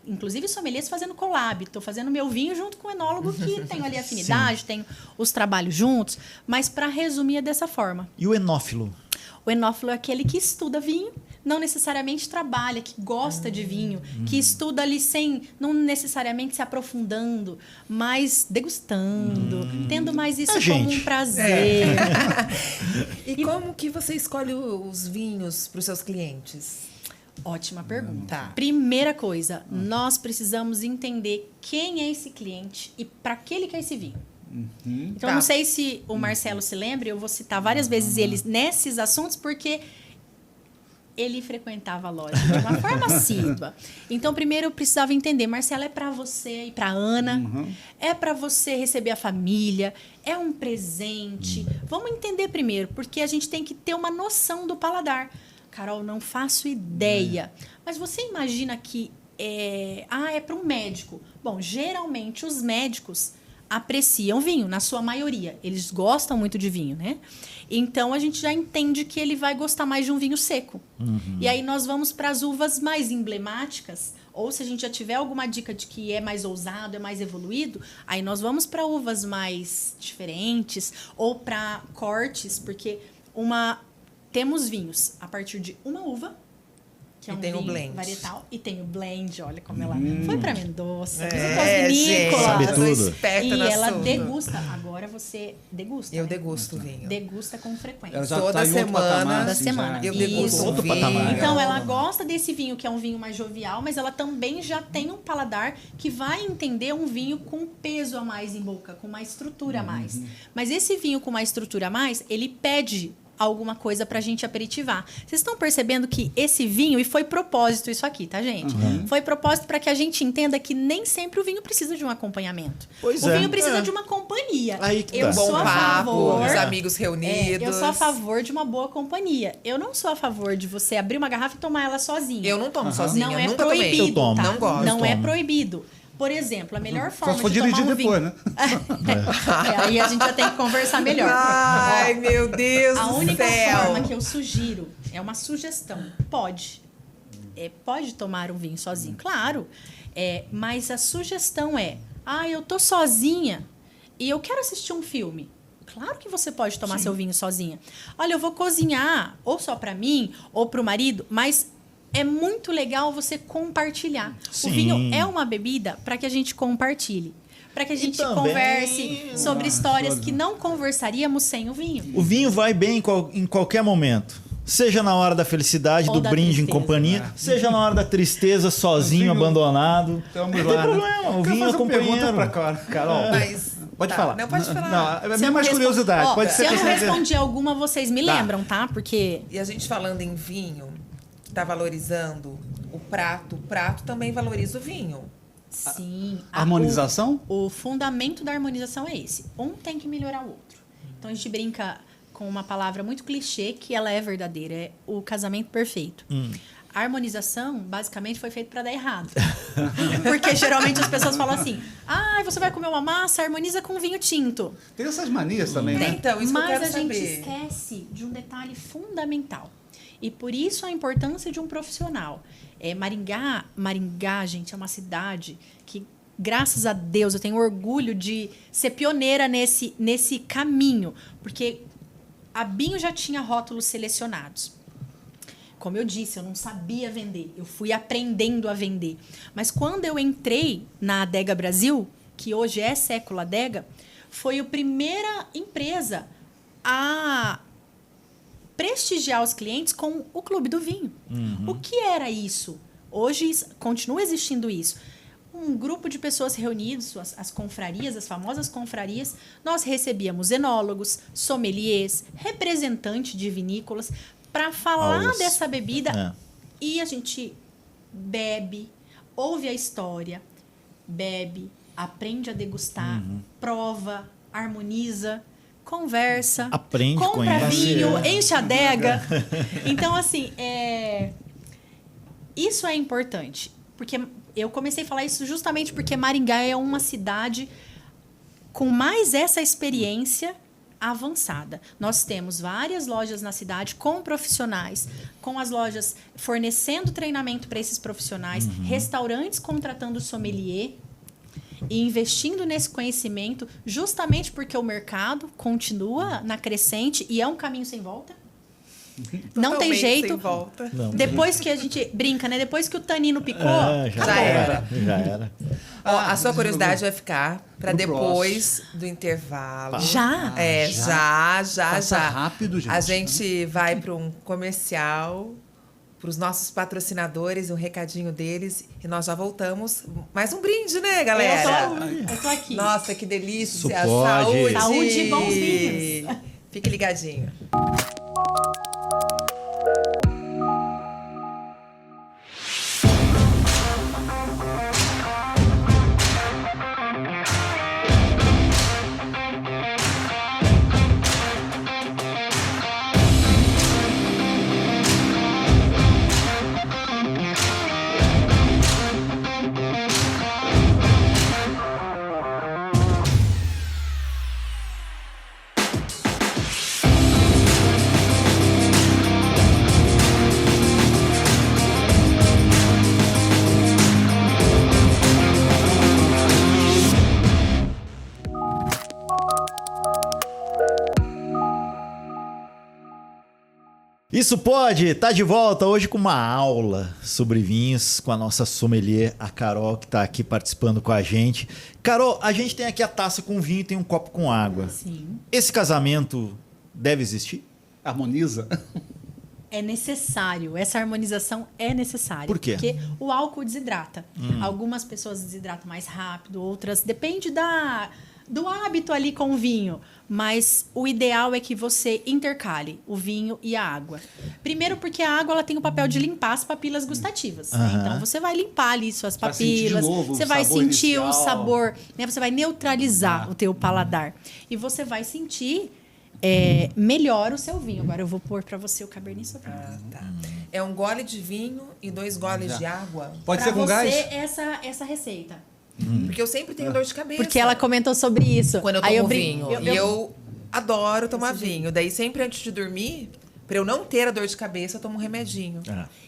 inclusive sommeliers fazendo collab. Estou fazendo meu vinho junto com o enólogo que tem ali afinidade, tem os trabalhos juntos. Mas, para resumir, é dessa forma. E o enófilo? O enófilo é aquele que estuda vinho, não necessariamente trabalha, que gosta de vinho, que estuda ali não necessariamente se aprofundando, mas degustando, tendo mais isso como um prazer. E como que você escolhe os vinhos para os seus clientes? Ótima pergunta. Tá. Primeira coisa, nós precisamos entender quem é esse cliente e para que ele quer esse vinho. Então, não sei se o Marcelo se lembra, eu vou citar várias vezes ele nesses assuntos, porque ele frequentava a loja de uma forma assídua. Então, primeiro eu precisava entender, Marcelo, é para você e para Ana, é para você receber a família, é um presente. Vamos entender primeiro, porque a gente tem que ter uma noção do paladar. Carol, não faço ideia. Mas você imagina que é para um médico. Bom, geralmente os médicos apreciam vinho, na sua maioria. Eles gostam muito de vinho, né? Então, a gente já entende que ele vai gostar mais de um vinho seco. E aí, nós vamos para as uvas mais emblemáticas, ou se a gente já tiver alguma dica de que é mais ousado, é mais evoluído, aí nós vamos para uvas mais diferentes, ou para cortes, porque temos vinhos a partir de uma uva, que é um tem o vinho blend. varietal, e tem o blend, olha como ela foi para Mendoza, gente, Sabe eu tô tudo. esperta e no ela assunto. degusta. Agora você degusta. Eu né? degusto vinho. Degusta com frequência. Ela já Toda tá em outro semana- patamar, Toda assim, semana. já. Eu degusto Isso. um Outro vinho. patamar. Então, ela gosta desse vinho que é um vinho mais jovial, mas ela também já tem um paladar que vai entender um vinho com peso a mais em boca, com uma estrutura a mais. Mas esse vinho com uma estrutura a mais, ele pede alguma coisa pra gente aperitivar. Vocês estão percebendo que esse vinho, e foi propósito isso aqui, tá, gente? Foi propósito para que a gente entenda que nem sempre o vinho precisa de um acompanhamento. Pois o é. vinho precisa É. de uma companhia. Aí que Eu tá. Bom sou a papo, favor... os amigos reunidos. Eu sou a favor de uma boa companhia. Eu não sou a favor de você abrir uma garrafa e tomar ela sozinha. Eu não tomo sozinha, Não é nunca proibido, tomei. Eu tomo. tá? Não gosto. Não é Tomo. proibido. Por exemplo, a melhor Só forma se for de tomar dirigir um depois, vinho... né? Aí a gente já tem que conversar melhor. Ai, meu Deus A do única céu. forma que eu sugiro é uma sugestão. Pode. Pode tomar um vinho sozinho, claro. Mas a sugestão é: eu tô sozinha e eu quero assistir um filme. Claro que você pode tomar seu vinho sozinha. Olha, eu vou cozinhar ou só para mim ou para o marido, mas é muito legal você compartilhar. Sim. O vinho é uma bebida para que a gente compartilhe. Para que a gente também- converse sobre histórias olha. que não conversaríamos sem o vinho. O vinho vai bem em qualquer momento. Seja na hora da felicidade, Ou do da brinde em tristeza. companhia, seja na hora da tristeza, sozinho, O vinho- abandonado. Vamos Não lá, tem né? problema, o Eu vinho quero é fazer uma pergunta companheiro. pra Carol. Mas- Pode tá. falar. Não, pode falar. Não, é Se eu minha não mais respon- curiosidade. Ó, Pode se ser eu que não você- respondi alguma, vocês me Tá. lembram, tá? Porque E a gente falando em vinho, tá valorizando o prato. O prato também valoriza o vinho. sim, Harmonização? o fundamento da harmonização é esse. Um tem que melhorar o outro. Então a gente brinca com uma palavra muito clichê que ela é verdadeira, é o casamento perfeito. A harmonização, basicamente, foi feita para dar errado. Porque geralmente as pessoas falam assim: você vai comer uma massa, harmoniza com vinho tinto. Tem essas manias também, né? Então, isso que eu Mas quero a gente saber. esquece de um detalhe fundamental. E por isso a importância de um profissional. Maringá, gente, é uma cidade que, graças a Deus, eu tenho orgulho de ser pioneira nesse caminho. Porque a Binho já tinha rótulos selecionados. Como eu disse, eu não sabia vender. Eu fui aprendendo a vender. Mas quando eu entrei na Adega Brasil, que hoje é Século Adega, foi a primeira empresa a prestigiar os clientes com o Clube do Vinho. O que era isso? Hoje continua existindo isso. Um grupo de pessoas reunidos, as confrarias, as famosas confrarias, nós recebíamos enólogos, sommeliers, representantes de vinícolas, para falar dessa bebida. E a gente bebe, ouve a história, bebe, aprende a degustar, prova, harmoniza, conversa, Aprende, compra conhece. vinho, enche a adega. Então, assim, isso é importante. Porque eu comecei a falar isso justamente porque Maringá é uma cidade com mais essa experiência avançada. Nós temos várias lojas na cidade com profissionais, com as lojas fornecendo treinamento para esses profissionais, restaurantes contratando sommelier e investindo nesse conhecimento, justamente porque o mercado continua na crescente e é um caminho sem volta. Não tem Totalmente jeito. sem volta. Depois que a gente brinca, né? Depois que o tanino picou, Já era. Já era. Ó, a sua curiosidade vai ficar para no depois do intervalo. Já? Já. Passa rápido, gente. A gente vai para um comercial, para os nossos patrocinadores, um recadinho deles, e nós já voltamos. Mais um brinde, né, galera? eu tô aqui. Nossa, que delícia. Isso pode. Saúde. Saúde e bons vinhos. Fique ligadinho. Isso pode, tá de volta hoje com uma aula sobre vinhos com a nossa sommelier, a Carol, que tá aqui participando com a gente. Carol, a gente tem aqui a taça com vinho e tem um copo com água. Sim. Esse casamento deve existir? Harmoniza? É necessário, essa harmonização é necessária. Por quê? Porque o álcool desidrata. Algumas pessoas desidratam mais rápido, outras... Depende do hábito ali com o vinho. Mas o ideal é que você intercale o vinho e a água. Primeiro porque a água ela tem o papel de limpar as papilas gustativas. Né? Então você vai limpar ali suas Vai sentir de papilas, novo o você vai sabor sentir o inicial. sabor, né? Você vai neutralizar o teu paladar. E você vai sentir melhor o seu vinho. Agora eu vou pôr para você o Cabernet Sauvignon. Tá. É um gole de vinho e 2 goles de água? Pode Pra ser com você, gás? essa receita. Porque eu sempre tenho dor de cabeça. Porque ela comentou sobre isso. Quando eu Aí tomo brin- vinho. E eu adoro tomar vinho. Daí sempre antes de dormir, pra eu não ter a dor de cabeça, eu tomo um remedinho.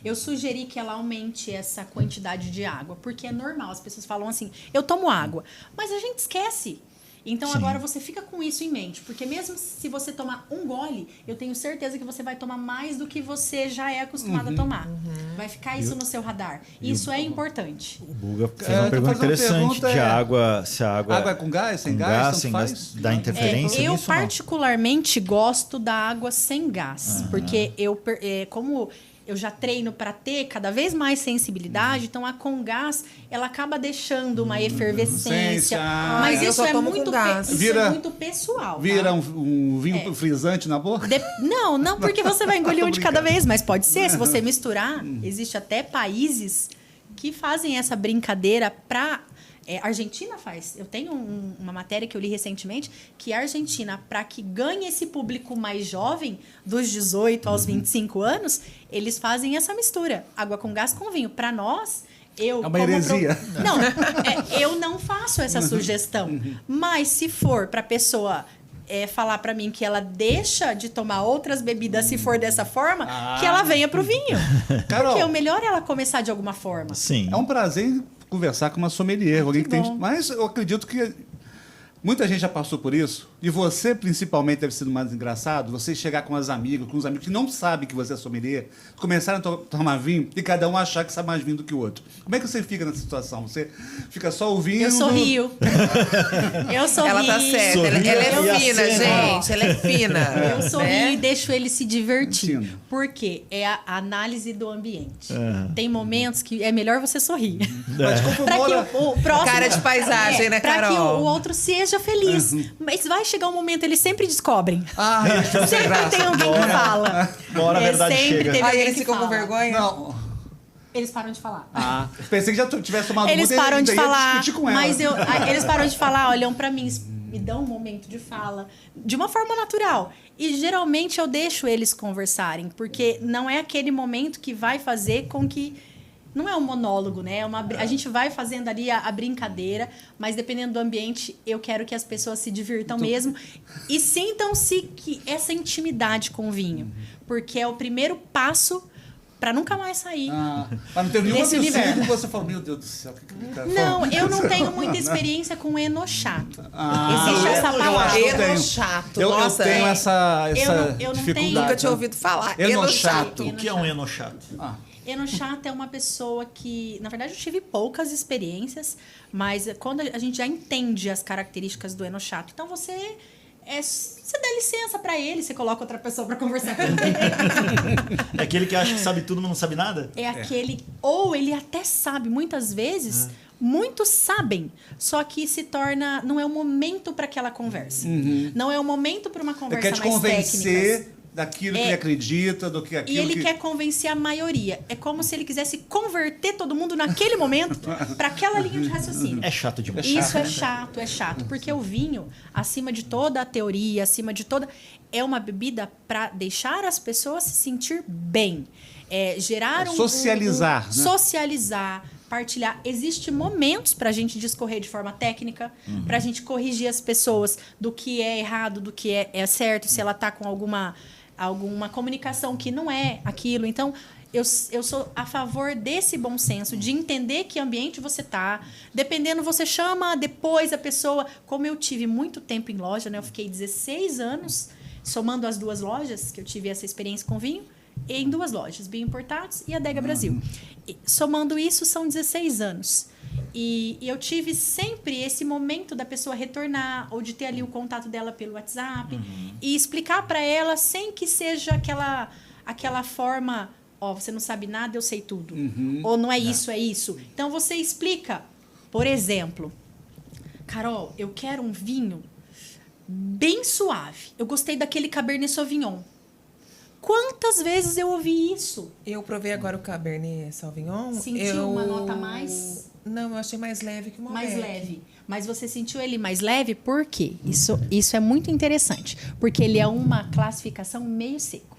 Eu sugeri que ela aumente essa quantidade de água, porque é normal. As pessoas falam assim, eu tomo água. Mas a gente esquece. Então Sim. agora você fica com isso em mente. Porque mesmo se você tomar um gole, eu tenho certeza que você vai tomar mais do que você já é acostumado a tomar. Vai ficar isso no seu radar. Isso é importante. O Buga fez É, uma eu tô pergunta fazendo uma interessante pergunta, de água, se a água... Água é com gás, sem com gás, tanto sem faz? gás, dá interferência Eu nisso ou não? particularmente gosto da água sem gás, porque como eu já treino para ter cada vez mais sensibilidade, então a com gás ela acaba deixando uma efervescência. Mas eu isso só é tomo muito com gás. isso Vira- é muito pessoal. Vira tá? um vinho frisante na boca? Não porque você vai engolir Tô um de cada brincando. vez, mas pode ser, se você misturar, existe até países que fazem essa brincadeira para Argentina faz. Eu tenho uma matéria que eu li recentemente que a Argentina, para que ganhe esse público mais jovem, dos 18 aos 25 anos, eles fazem essa mistura. Água com gás com vinho. Para nós, eu... É uma heresia. Não, eu não faço essa sugestão. Mas se for para a pessoa... falar para mim que ela deixa de tomar outras bebidas se for dessa forma, que ela venha pro vinho. Carol. Porque o melhor é ela começar de alguma forma. Sim. É um prazer conversar com uma sommelier, alguém que tem. bom. Mas eu acredito que muita gente já passou por isso. E você, principalmente, deve ser o mais engraçado. Você chegar com as amigas, com os amigos que não sabem que você é sommelier, começarem a tomar vinho e cada um achar que sabe mais vinho do que o outro. Como é que você fica nessa situação? Você fica só ouvindo? Eu sorrio. Eu sorrio. Ela tá certa. Ela Sorria é e fina, acena. gente. Ela é fina. Eu sorrio né? e deixo ele se divertir. Entendo. Porque é a análise do ambiente. Tem momentos que é melhor você sorrir. Mas como Pra mora... que o próximo... Cara de paisagem, né, Pra que Carol? o outro seja feliz. Mas vai chegar um momento, eles sempre descobrem. Ah, eu Sempre graça. tem alguém que fala. Uma hora a verdade sempre chega. teve Aí alguém eles que ficam com fala. vergonha? Não. Eles param de falar. Ah, pensei que já tivesse tomado Eles muito, param de ainda ia falar, discutir com ela. mas eles param de falar, olham pra mim, me dão um momento de fala, de uma forma natural. E geralmente eu deixo eles conversarem, porque não é aquele momento que vai fazer com que... Não é um monólogo, né? A gente vai fazendo ali a brincadeira, mas dependendo do ambiente, eu quero que as pessoas se divirtam mesmo e sintam-se que essa intimidade com o vinho. Porque é o primeiro passo para nunca mais sair. Mas não teve nenhuma Nesse pessoa universo. que você falou, meu Deus do céu, o que que cara Não, falou? eu não tenho muita experiência com enochato. Ah, Existe essa eu palavra. acho que eu tenho. Enochato. Eu Nossa, tenho é. essa Eu não tenho. dificuldade. Nunca tinha ouvido falar. Enochato. O que é um enochato? Enochato é uma pessoa que, na verdade, eu tive poucas experiências, mas quando a gente já entende as características do enochato, então você dá licença pra ele, você coloca outra pessoa pra conversar com ele. É aquele que acha que sabe tudo, mas não sabe nada? É aquele, ou ele até sabe, muitas vezes, muitos sabem, só que se torna, não é o momento para aquela conversa. Não é o momento para uma Ele conversa quer te mais convencer técnica. daquilo que ele acredita, do que E aquilo ele que... quer convencer a maioria. É como se ele quisesse converter todo mundo naquele momento para aquela linha de raciocínio. É chato demais. Isso é chato, porque o vinho, acima de toda a teoria, acima de toda, é uma bebida para deixar as pessoas se sentir bem, gerar socializar, né? socializar, partilhar. Existem momentos para a gente discorrer de forma técnica, para a gente corrigir as pessoas do que é errado, do que é certo, se ela está com alguma comunicação que não é aquilo. Então, eu sou a favor desse bom senso, de entender que ambiente você está. Dependendo, você chama depois a pessoa. Como eu tive muito tempo em loja, né? Eu fiquei 16 anos, somando as duas lojas, que eu tive essa experiência com vinho. em 2 lojas, Vinho Importados e Adega Brasil. E, somando isso, são 16 anos. E eu tive sempre esse momento da pessoa retornar ou de ter ali o contato dela pelo WhatsApp e explicar para ela sem que seja aquela forma, ó, você não sabe nada, eu sei tudo. Ou não é isso, é isso. Então você explica, por exemplo, Carol, eu quero um vinho bem suave. Eu gostei daquele Cabernet Sauvignon. Quantas vezes eu ouvi isso? Eu provei agora o Cabernet Sauvignon. Sentiu uma nota mais... Não, eu achei mais leve que o Malbec. Mais leve. Mas você sentiu ele mais leve por quê? Isso é muito interessante. Porque ele é uma classificação meio seco.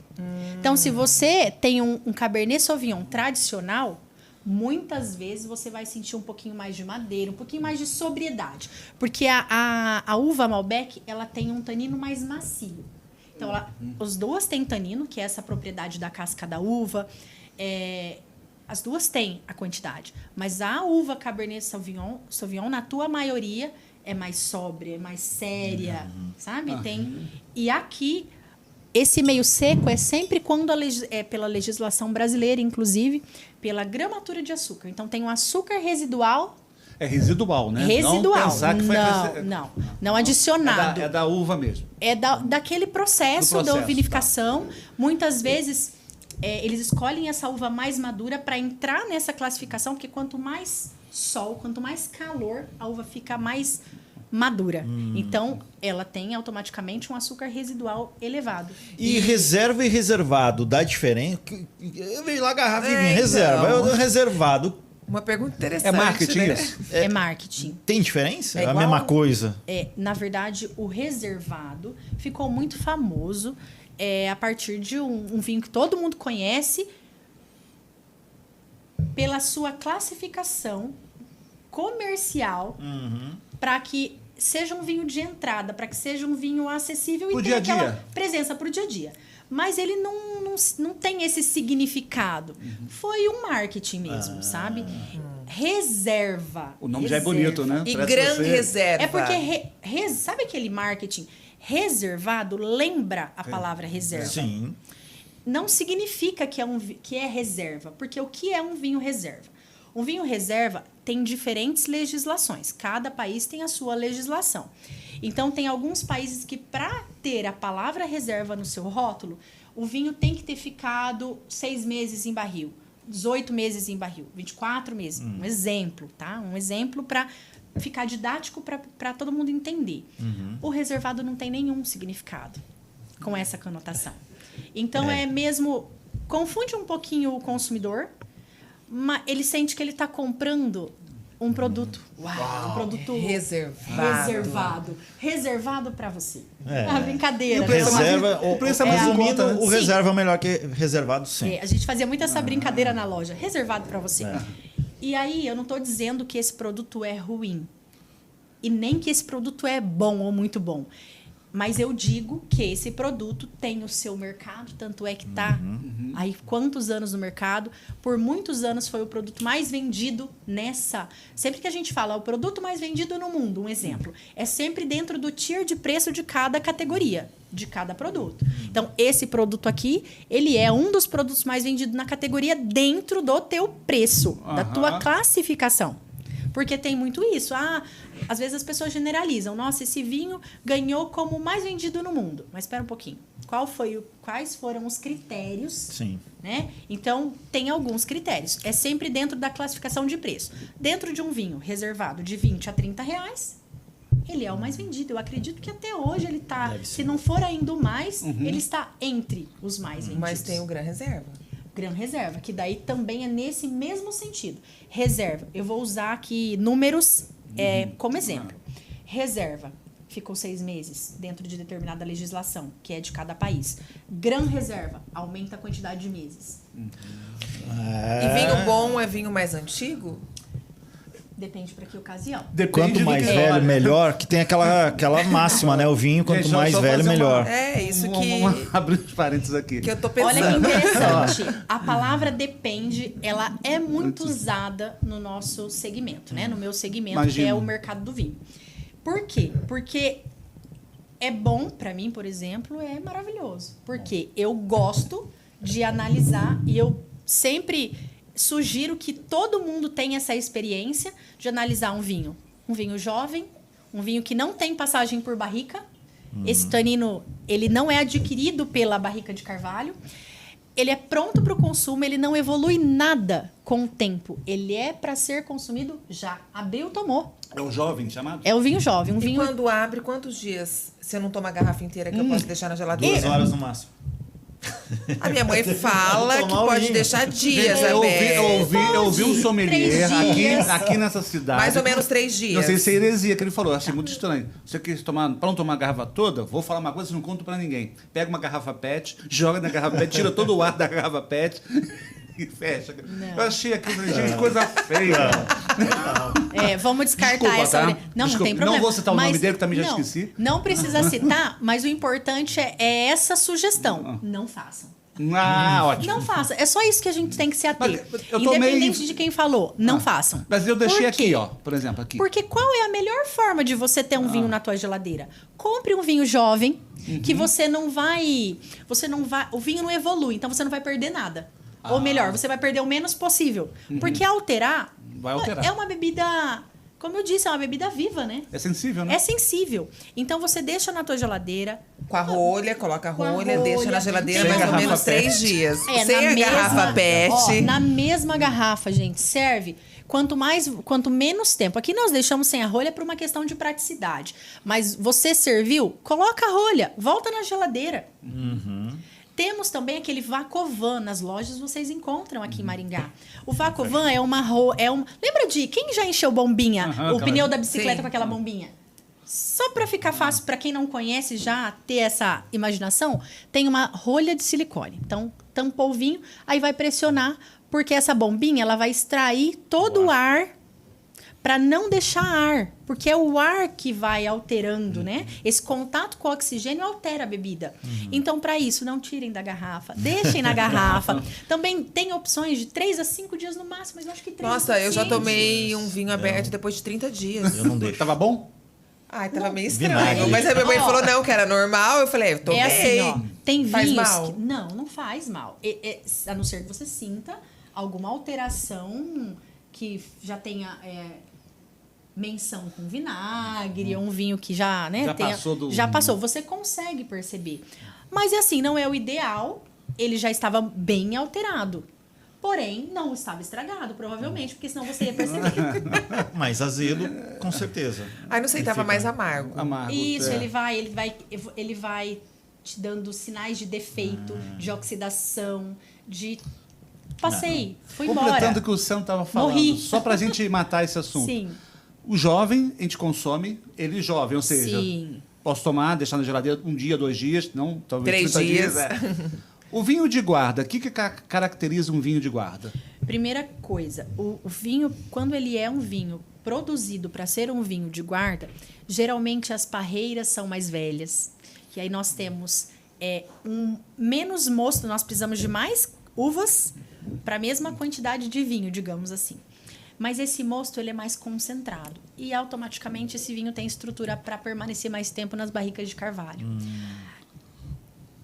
Então, se você tem um Cabernet Sauvignon tradicional, muitas vezes você vai sentir um pouquinho mais de madeira, um pouquinho mais de sobriedade. Porque a uva Malbec, ela tem um tanino mais macio. Então, as duas têm tanino, que é essa propriedade da casca da uva. As duas têm a quantidade. Mas a uva Cabernet Sauvignon, na tua maioria, é mais sóbria, é mais séria, sabe? E aqui, esse meio seco é sempre quando pela legislação brasileira, inclusive, pela gramatura de açúcar. Então, tem um açúcar residual. É residual, né? Residual. Não pensar que não adicionado. É da uva mesmo. É daquele processo da vinificação. Tá. Muitas vezes, eles escolhem essa uva mais madura para entrar nessa classificação, porque quanto mais sol, quanto mais calor, a uva fica mais madura. Então, ela tem automaticamente um açúcar residual elevado. E reserva e reservado, dá diferença? Eu vejo lá a garrafa de vinho, reserva. Eu reservado. Uma pergunta interessante. É marketing né? isso? É marketing. Tem diferença? É a mesma coisa? Na verdade, o reservado ficou muito famoso a partir de um vinho que todo mundo conhece pela sua classificação comercial para que seja um vinho de entrada, para que seja um vinho acessível e tenha aquela presença para o dia a dia. Mas ele não tem esse significado. Foi um marketing mesmo, sabe? Reserva. O nome já é bonito, né? E grande reserva. É porque, sabe aquele marketing reservado? Lembra a palavra reserva. Sim. Não significa que é reserva. Porque o que é um vinho reserva? Um vinho reserva tem diferentes legislações. Cada país tem a sua legislação. Então, tem alguns países que, para ter a palavra reserva no seu rótulo, o vinho tem que ter ficado 6 meses em barril, 18 meses em barril, 24 meses. Um exemplo, tá? Um exemplo para ficar didático para todo mundo entender. O reservado não tem nenhum significado com essa conotação. Então, é mesmo... Confunde um pouquinho o consumidor, mas ele sente que ele está comprando um produto. Um produto reservado para você. A brincadeira. O preço é mais conta, né? O reserva é melhor que reservado, sim. A gente fazia muito essa brincadeira na loja. Reservado para você. E aí, eu não estou dizendo que esse produto é ruim. E nem que esse produto é bom ou muito bom. Mas eu digo que esse produto tem o seu mercado, tanto é que está aí quantos anos no mercado. Por muitos anos foi o produto mais vendido nessa... Sempre que a gente fala o produto mais vendido no mundo, um exemplo, é sempre dentro do tier de preço de cada categoria, de cada produto. Então, esse produto aqui, ele é um dos produtos mais vendidos na categoria dentro do teu preço, da tua classificação. Porque tem muito isso. Às vezes as pessoas generalizam. Nossa, esse vinho ganhou como o mais vendido no mundo. Mas espera um pouquinho. Quais foram os critérios? Sim. Né? Então, tem alguns critérios. É sempre dentro da classificação de preço. Dentro de um vinho reservado de 20 a 30 reais, ele é o mais vendido. Eu acredito que até hoje ele está... Se não for ainda o mais, ele está entre os mais vendidos. Mas tem o Gran Reserva. Gran Reserva, que daí também é nesse mesmo sentido. Reserva, eu vou usar aqui números como exemplo. Reserva, ficou 6 meses dentro de determinada legislação, que é de cada país. Gran Reserva, aumenta a quantidade de meses. E vinho bom é vinho mais antigo? Depende para que ocasião. Quanto mais velho, melhor. Que tem aquela máxima, né? O vinho, quanto mais velho, melhor. Isso que... Vamos abrir os parênteses aqui. Que eu tô pensando. Olha que interessante. A palavra depende, ela é muito usada no nosso segmento, né? No meu segmento, que é o mercado do vinho. Por quê? Porque é bom, para mim, por exemplo, é maravilhoso. Porque eu gosto de analisar, e eu sempre sugiro que todo mundo tenha essa experiência de analisar um vinho jovem, um vinho que não tem passagem por barrica. Esse tanino, ele não é adquirido pela barrica de carvalho. Ele é pronto para o consumo, ele não evolui nada com o tempo. Ele é para ser consumido já. Abriu, tomou. É o jovem chamado? É o vinho jovem. Um vinho... E quando abre, quantos dias você não toma a garrafa inteira que eu posso deixar na geladeira? 2 horas no máximo. A minha mãe fala que pode deixar dias eu aberto. ouvi um sommelier 3 dias. aqui nessa cidade. Mais ou menos 3 dias. Não sei se é heresia que ele falou. Eu achei muito estranho. Você quer tomar, pra não tomar a garrafa toda, vou falar uma coisa que não conto pra ninguém. Pega uma garrafa PET, joga na garrafa PET, tira todo o ar da garrafa PET e fecha. Não. Eu achei aquilo, gente, coisa feia. Vamos descartar Desculpa, essa. tá? Não Desculpa, tem problema. não vou citar o Mas nome dele, que também já não, esqueci. Não precisa citar, mas o importante é essa sugestão. Não façam. Ótimo. Não façam. É só isso que a gente tem que se ater. Mas eu tomei- Independente de quem falou, não façam. Mas eu deixei Por aqui, quê? ó, por exemplo, aqui. Porque qual é a melhor forma de você ter um vinho na tua geladeira? Compre um vinho jovem, que você não vai... O vinho não evolui, então você não vai perder nada. Ou melhor, você vai perder o menos possível. Porque alterar... Vai alterar. É uma bebida... Como eu disse, é uma bebida viva, né? É sensível, né? É sensível. Então, você deixa na tua geladeira... Com a rolha, coloca a Com a rolha, deixa na rolha. geladeira Sem mais ou garrafa menos PET. 3 dias. É, Sem na a mesma- garrafa PET. Ó, na mesma garrafa, gente, serve. Quanto menos tempo. Aqui nós deixamos sem a rolha por uma questão de praticidade. Mas você serviu, coloca a rolha, volta na geladeira. Temos também aquele Vacovan. Nas lojas vocês encontram aqui em Maringá. O Vacovan é uma... Lembra de... Quem já encheu bombinha? O pneu da bicicleta Sim. com aquela bombinha? Só para ficar fácil, para quem não conhece já ter essa imaginação, tem uma rolha de silicone. Então, tampou o vinho, aí vai pressionar, porque essa bombinha ela vai extrair todo o ar para não deixar ar, porque é o ar que vai alterando, né? Esse contato com o oxigênio altera a bebida. Então, para isso, não tirem da garrafa, deixem na garrafa. Também tem opções de 3 a 5 dias no máximo, mas eu acho que 3 Nossa, eu já suficiente. tomei um vinho aberto depois de 30 dias. Eu não deixo. Tava bom? Ai, tava meio estranho. Vinagre. Mas a minha mãe Ó. falou não, que era normal. Eu falei, eu tomei. É assim, ó. Tem Faz vinhos mal? que... Não faz mal. A não ser que você sinta alguma alteração que já tenha menção com vinagre, ou um vinho que já, né? Já passou. Você consegue perceber. Mas é assim, não é o ideal. Ele já estava bem alterado. Porém, não estava estragado, provavelmente, porque senão você ia perceber. Mais azedo, com certeza. Ai, não sei, tava mais amargo. Amargo. Isso, é. ele vai te dando sinais de defeito, de oxidação, de... Passei, fui Completando embora. o que o Sam estava falando, Morri. só pra gente matar esse assunto. Sim, O jovem, a gente consome, ele jovem, ou seja, sim. posso tomar, deixar na geladeira 1 dia, 2 dias, não, talvez 3 dias. O vinho de guarda, o que caracteriza um vinho de guarda? Primeira coisa, o vinho, quando ele é um vinho produzido para ser um vinho de guarda, geralmente as parreiras são mais velhas. E aí nós temos menos mosto, nós precisamos de mais uvas para a mesma quantidade de vinho, digamos assim. Mas esse mosto ele é mais concentrado. E automaticamente esse vinho tem estrutura para permanecer mais tempo nas barricas de carvalho.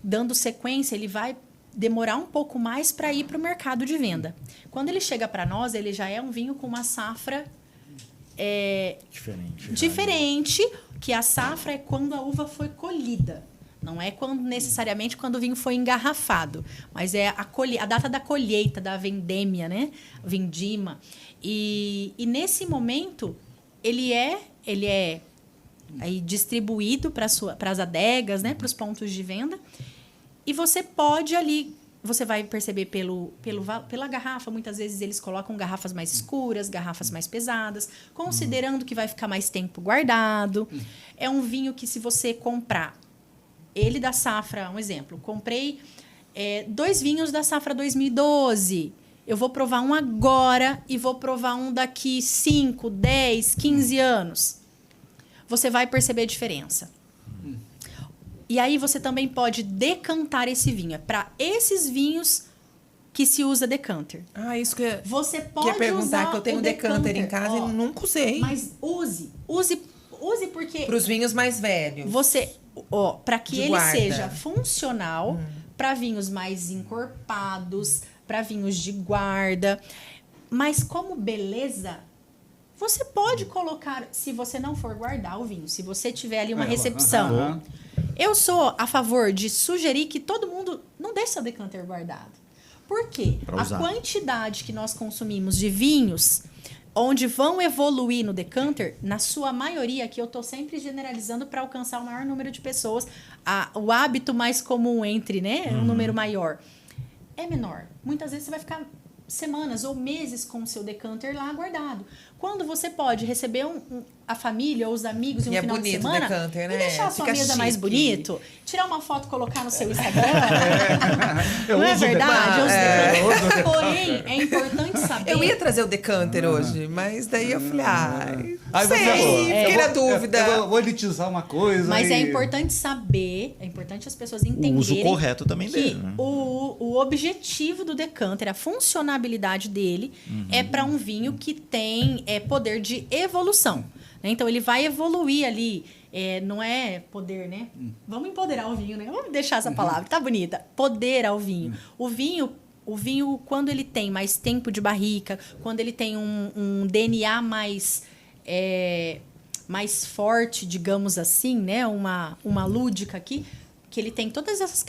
Dando sequência, ele vai demorar um pouco mais para ir para o mercado de venda. Quando ele chega para nós, ele já é um vinho com uma safra diferente, que a safra é quando a uva foi colhida. Não é necessariamente quando o vinho foi engarrafado, mas é a data da colheita, da vendêmia, né? Vindima. E nesse momento, ele é aí distribuído para as adegas, né? Para os pontos de venda. E você pode ali... Você vai perceber pela garrafa, muitas vezes eles colocam garrafas mais escuras, garrafas mais pesadas, considerando que vai ficar mais tempo guardado. É um vinho que, se você comprar ele da safra, um exemplo, comprei 2 vinhos da safra 2012. Eu vou provar um agora e vou provar um daqui 5, 10, 15 anos. Você vai perceber a diferença. E aí você também pode decantar esse vinho. É para esses vinhos que se usa decanter. Ah, isso que eu Você pode ia perguntar, usar que eu tenho o um decanter em casa ó, e nunca usei. Mas use porque Para os vinhos mais velhos. você, para que De ele guarda. seja funcional para vinhos mais encorpados, para vinhos de guarda. Mas como beleza, você pode colocar, se você não for guardar o vinho, se você tiver ali uma recepção. Eu sou a favor de sugerir que todo mundo não deixe seu decanter guardado. Por quê? A quantidade que nós consumimos de vinhos, onde vão evoluir no decanter, na sua maioria, que eu estou sempre generalizando para alcançar o maior número de pessoas, o hábito mais comum entre, né, um número maior, é menor. Muitas vezes você vai ficar semanas ou meses com o seu decanter lá guardado. Quando você pode receber a família ou os amigos em um final de semana decanter, né? E deixar a sua mesa chique. Mais bonito, tirar uma foto e colocar no seu Instagram. Não é verdade? Porém, é importante saber... Eu ia trazer o decanter hoje, mas daí eu falei, fiquei na dúvida. Eu vou elitizar uma coisa. Mas é importante saber, é importante as pessoas entenderem... O uso correto também dele, né? O objetivo do decanter, a funcionalidade dele, é para um vinho que tem poder de evolução. Né? Então, ele vai evoluir ali. Não é poder, né? Vamos empoderar o vinho, né? Vamos deixar essa palavra, tá bonita. Poder ao vinho. O vinho, quando ele tem mais tempo de barrica, quando ele tem um DNA mais forte, digamos assim, né? Uma lúdica aqui, que ele tem todas essas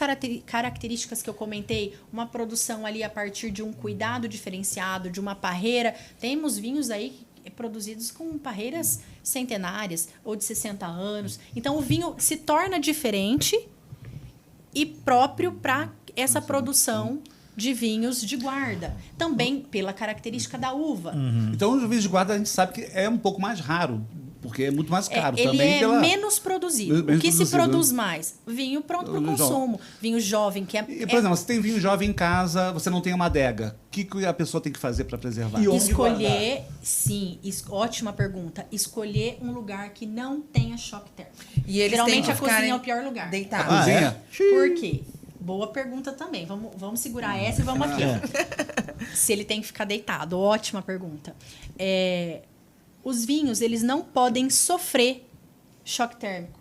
características que eu comentei, uma produção ali a partir de um cuidado diferenciado, de uma parreira. Temos vinhos aí produzidos com parreiras centenárias ou de 60 anos. Então, o vinho se torna diferente e próprio para essa produção de vinhos de guarda. Também pela característica da uva. Então, os vinhos de guarda a gente sabe que é um pouco mais raro, porque é muito mais caro. Ele também menos produzido. O que se produz mais? Vinho pronto para o consumo. Vinho jovem, que E, por exemplo, você tem vinho jovem em casa, você não tem uma adega. O que a pessoa tem que fazer para preservar? Escolher, sim, ótima pergunta. Escolher um lugar que não tenha choque térmico. E eles geralmente a cozinha é o pior lugar. Deitado. A cozinha? Por quê? Boa pergunta também. Vamos segurar essa e vamos aqui. Se ele tem que ficar deitado. Ótima pergunta. Os vinhos, eles não podem sofrer choque térmico,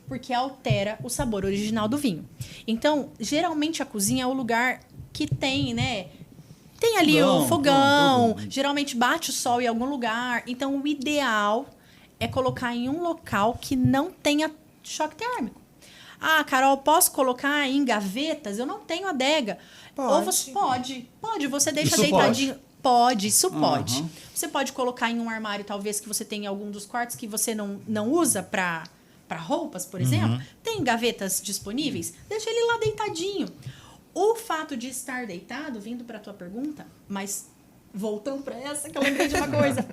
porque altera o sabor original do vinho. Então, geralmente a cozinha é o lugar que tem, né? Tem ali o fogão, geralmente bate o sol em algum lugar. Então, o ideal é colocar em um local que não tenha choque térmico. Ah, Carol, posso colocar em gavetas? Eu não tenho adega. Pode. Ou você pode, você deixa Isso deitadinho. Pode, isso pode. Você pode colocar em um armário, talvez, que você tenha em algum dos quartos que você não usa para roupas, por exemplo. Tem gavetas disponíveis? Deixa ele lá deitadinho. O fato de estar deitado, vindo para a tua pergunta, mas voltando para essa, que eu lembrei de uma coisa.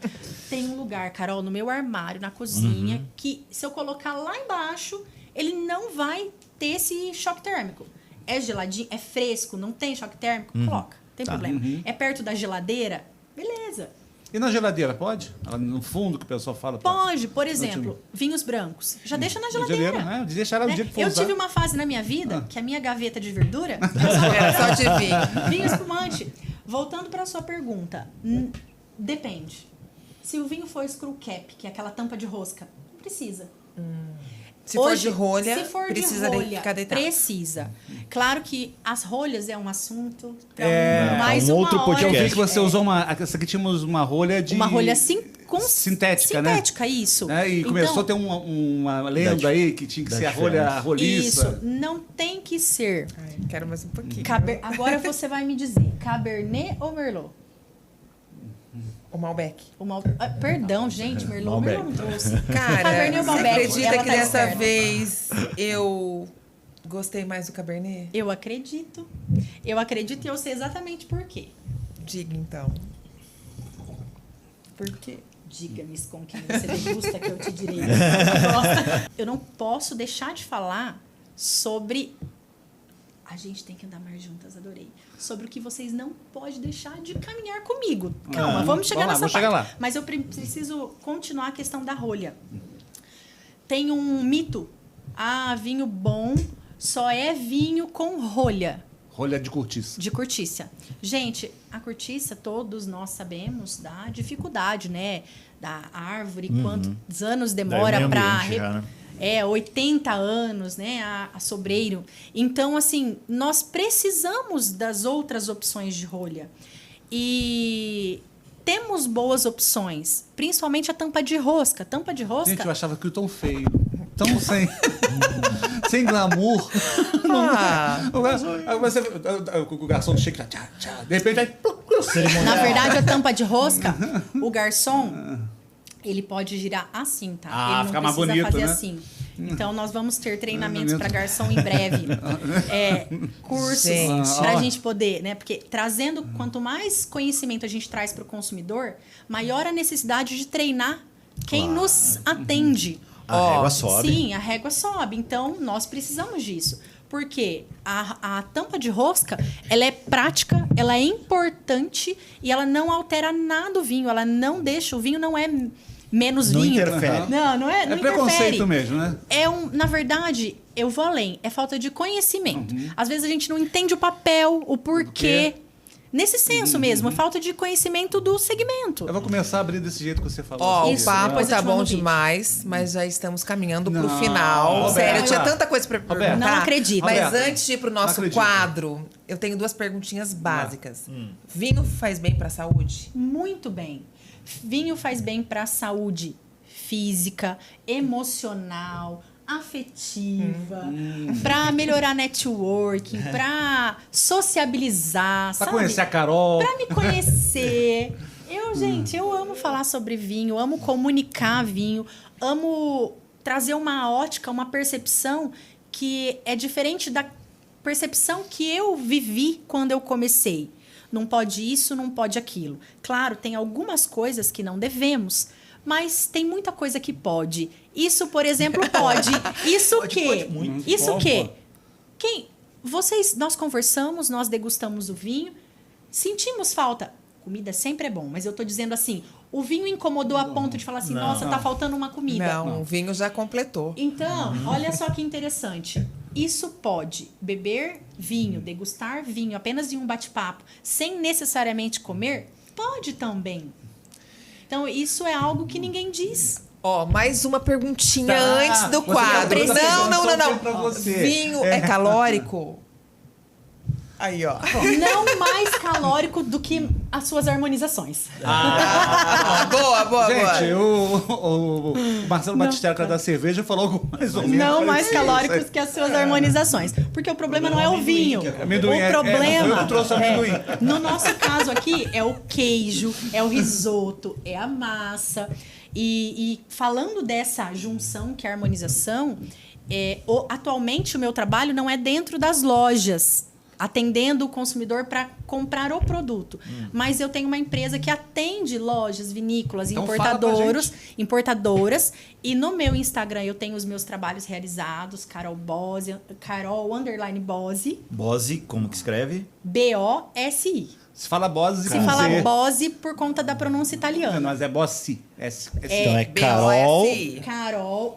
Tem um lugar, Carol, no meu armário, na cozinha, que se eu colocar lá embaixo, ele não vai ter esse choque térmico. É geladinho, é fresco, não tem choque térmico? Coloca. Tem problema. É perto da geladeira? Beleza. E na geladeira, pode? No fundo que o pessoal fala. Pode. Por exemplo, vinhos brancos. Já deixa na geladeira. Né? Deixa ela no dia que for Eu usar. tive uma fase na minha vida que a minha gaveta de verdura Era só de vinho. vinho espumante. Voltando para a sua pergunta. Depende. Se o vinho for screw cap, que é aquela tampa de rosca, não precisa. Se for de rolha, se for precisa de rolha, ficar deitado. Precisa. Claro que as rolhas é um assunto para um outro hora. podcast. Eu vi que você usou essa aqui tínhamos uma rolha de... Uma rolha sintética, né? Sintética, isso. E começou a ter uma lenda aí que tinha que ser a roliça. Isso, não tem que ser. Ai, quero mais um pouquinho. Agora você vai me dizer, Cabernet ou Merlot? O Malbec. Perdão, gente, Merlot não trouxe. Cara, Cabernet ou você Malbec? acredita Ela que tá dessa externa. vez eu gostei mais do Cabernet? Eu acredito. Eu acredito e eu sei exatamente por quê. Diga, então. Por quê? Diga-me com quem você degusta que eu te direi. Eu não posso deixar de falar sobre... A gente tem que andar mais juntas, adorei. Sobre o que vocês não podem deixar de caminhar comigo. Calma, vamos chegar nessa parte. Chegar lá. Mas eu preciso continuar a questão da rolha. Tem um mito. Vinho bom só é vinho com rolha. Rolha de cortiça. De cortiça. Gente, a cortiça, todos nós sabemos da dificuldade, né? Da árvore, quantos anos demora para... 80 anos, né, a sobreiro. Então, assim, nós precisamos das outras opções de rolha. E temos boas opções, principalmente a tampa de rosca. Tampa de rosca... Gente, eu achava que o tão feio. Tão sem glamour. O garçom chega, tchau. De repente vai... Na verdade, a tampa de rosca, o garçom, ele pode girar assim, tá? Ele não fica mais precisa bonito, fazer né? assim. Então, nós vamos ter treinamentos para garçom em breve. Cursos para a gente poder, né? Porque trazendo, quanto mais conhecimento a gente traz para o consumidor, maior a necessidade de treinar quem nos atende. A régua sobe. Sim, a régua sobe. Então, nós precisamos disso. Porque a tampa de rosca, ela é prática, ela é importante e ela não altera nada o vinho. Ela não deixa... O vinho não é menos não vinho. Interfere. Não é. Não é preconceito interfere. mesmo, né? Na verdade, eu vou além. É falta de conhecimento. Às vezes a gente não entende o papel, o porquê. Nesse senso mesmo, falta de conhecimento do segmento. Eu vou começar a abrir desse jeito que você falou. Ó, Isso, o papo depois eu tá te mando bom o vídeo. demais, mas já estamos caminhando pro Não, final. Roberta. Sério, eu tinha tanta coisa pra perguntar. Não acredito. Mas Roberta, antes de ir pro não nosso acredito. quadro, eu tenho 2 perguntinhas básicas. Vinho faz bem pra saúde? Muito bem. Vinho faz bem para a saúde física, emocional, afetiva, para melhorar networking, para sociabilizar, Pra sabe? conhecer a Carol. Para me conhecer. Gente, eu amo falar sobre vinho, amo comunicar vinho, amo trazer uma ótica, uma percepção que é diferente da percepção que eu vivi quando eu comecei. Não pode isso, não pode aquilo. Claro, tem algumas coisas que não devemos, mas tem muita coisa que pode. Isso, por exemplo, pode. Isso Pode, que? pode muito. Isso Pode, que? pode. Nós conversamos, nós degustamos o vinho, sentimos falta. Comida sempre é bom, mas eu tô dizendo assim, o vinho incomodou a ponto de falar assim, nossa, tá faltando uma comida. Não, o vinho já completou. Então, olha só que interessante. Isso pode beber vinho, degustar vinho apenas em um bate-papo, sem necessariamente comer? Pode também. Então, isso é algo que ninguém diz. Ó, mais uma perguntinha Tá, antes do você quadro. já trouxe a Não. pergunta pra você. Vinho é calórico? Aí, ó. Não mais calórico do que as suas harmonizações. Boa. Gente, o Marcelo Batistella, que é da cerveja, falou algo mais ou menos. Não mais parecido. calóricos que as suas harmonizações. Porque o problema não é o vinho. Amendoim, O problema eu trouxe amendoim. no nosso caso aqui, é o queijo, é o risoto, é a massa. E falando dessa junção que é a harmonização, atualmente o meu trabalho não é dentro das lojas, atendendo o consumidor para comprar o produto. Mas eu tenho uma empresa que atende lojas, vinícolas, Então importadoras. E no meu Instagram eu tenho os meus trabalhos realizados, Carol _Bose, Bose, como que escreve? BOSI. Se fala Bose, Se fala Bose por conta da pronúncia italiana. mas é Bossi. Então é BOSI. Carol. Carol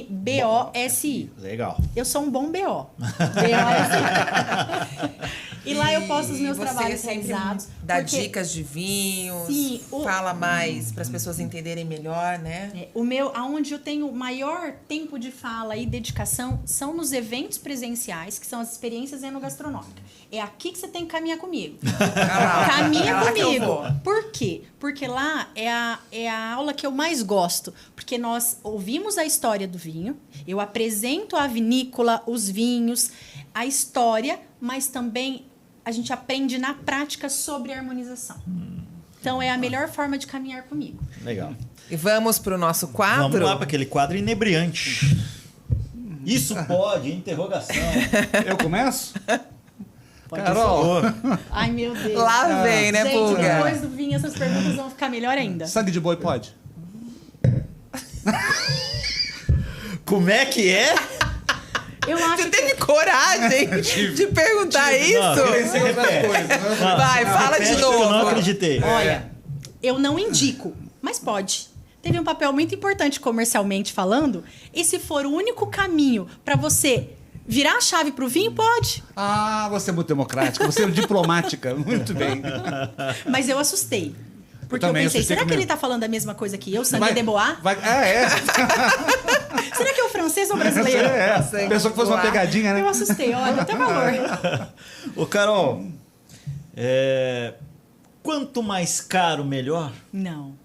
_BOSI. Legal. Eu sou um bom BO. BOSI. E lá eu posto os meus você trabalhos sempre realizados. Dá porque dicas de vinhos, Sim, fala mais para as pessoas entenderem melhor, né? aonde eu tenho maior tempo de fala e dedicação são nos eventos presenciais, que são as experiências enogastronômicas. É aqui que você tem que caminhar comigo. Caminha lá que eu comigo. vou. Por quê? Porque lá é a aula que eu mais gosto. Porque nós ouvimos a história do vinho, eu apresento a vinícola, os vinhos, a história, mas também a gente aprende na prática sobre a harmonização. Então, é a melhor forma de caminhar comigo. Legal. E vamos pro nosso quadro? Vamos lá para aquele quadro inebriante. Isso pode, interrogação. Eu começo? Por Carol, favor. Ai, meu Deus. Lá vem, né, Gente, Pulga? depois do vinho, essas perguntas vão ficar melhor ainda. sangue de boi pode? Como é que é? Eu acho Você que... teve coragem de perguntar isso? Você repete. Vai, fala de Repete que eu não novo. acreditei. Olha, eu não indico, mas pode. Teve um papel muito importante comercialmente falando. E se for o único caminho para você virar a chave pro vinho, pode. Ah, você é muito democrática, você é diplomática. Muito bem. Mas eu assustei. Porque eu também pensei, assustei será que comigo. ele tá falando a mesma coisa que eu, Sangue de Bois? É. Será que é o francês ou o brasileiro? Pensou que fosse uma pegadinha, né? Eu assustei, olha, até valor. Ô, Carol, quanto mais caro, melhor? Não.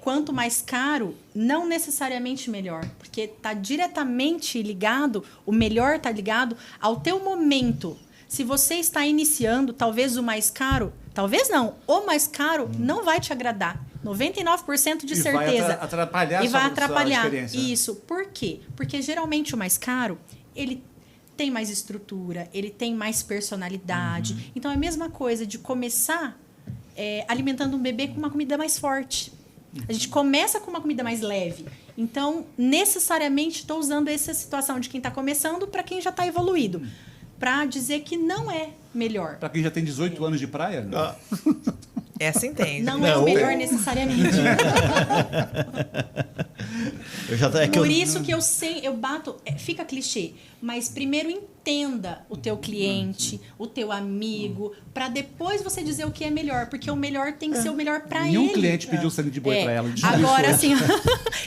Quanto mais caro, não necessariamente melhor. Porque está diretamente ligado, o melhor está ligado ao teu momento. Se você está iniciando, talvez o mais caro... Talvez não. O mais caro não vai te agradar. 99% de certeza. Vai atrapalhar e vai sua atrapalhar. experiência. Isso. Por quê? Porque geralmente o mais caro, ele tem mais estrutura, ele tem mais personalidade. Então é a mesma coisa de começar alimentando um bebê com uma comida mais forte. A gente começa com uma comida mais leve. Então, necessariamente, estou usando essa situação de quem está começando para quem já está evoluído. Para dizer que não é melhor. Pra quem já tem 18 anos de praia? Essa entende. Não é o melhor necessariamente. Por isso que eu bato, fica clichê, mas primeiro entenda o teu cliente, o teu amigo, para depois você dizer o que é melhor, porque o melhor tem que ser o melhor para ele. Nenhum cliente pediu sangue de boi pra ela. Agora, assim,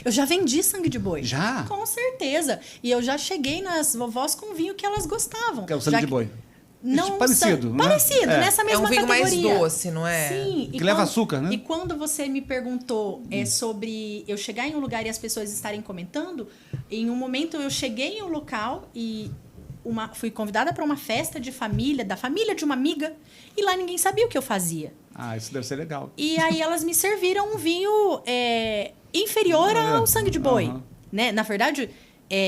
eu já vendi sangue de boi. Já? Com certeza. E eu já cheguei nas vovós com vinho que elas gostavam. Que é o sangue de boi. Não, parecido, né? Parecido, nessa mesma É um vinho categoria. mais doce, não é? Sim. Que leva açúcar, né? E quando você me perguntou sobre eu chegar em um lugar e as pessoas estarem comentando, em um momento eu cheguei em um local e fui convidada para uma festa de família, da família de uma amiga, e lá ninguém sabia o que eu fazia. Ah, isso deve ser legal. E aí elas me serviram um vinho inferior ao sangue de boi. Né? Na verdade...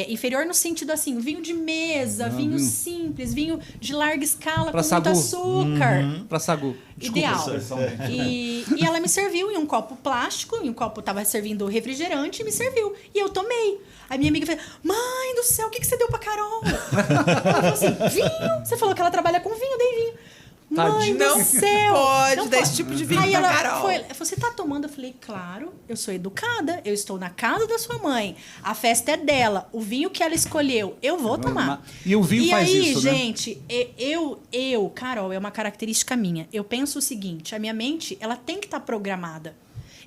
inferior no sentido assim, vinho de mesa, vinho simples, vinho de larga escala, pra com sagu. muito açúcar. Pra sagu. Ideal. E ela me serviu em um copo plástico, em um copo tava servindo refrigerante e me serviu. E eu tomei. Aí minha amiga falou, mãe do céu, o que você deu pra Carol? Ela falou assim, vinho? Você falou que ela trabalha com vinho, dei vinho. Mãe não do céu! pode não dar esse tipo de vinho Aí pra ela Carol. falou, você tá tomando? Eu falei, claro, eu sou educada, eu estou na casa da sua mãe, a festa é dela, o vinho que ela escolheu, eu vou tomar. E o vinho faz aí, isso, né? gente, Carol, é uma característica minha. Eu penso o seguinte, a minha mente, ela tem que estar programada.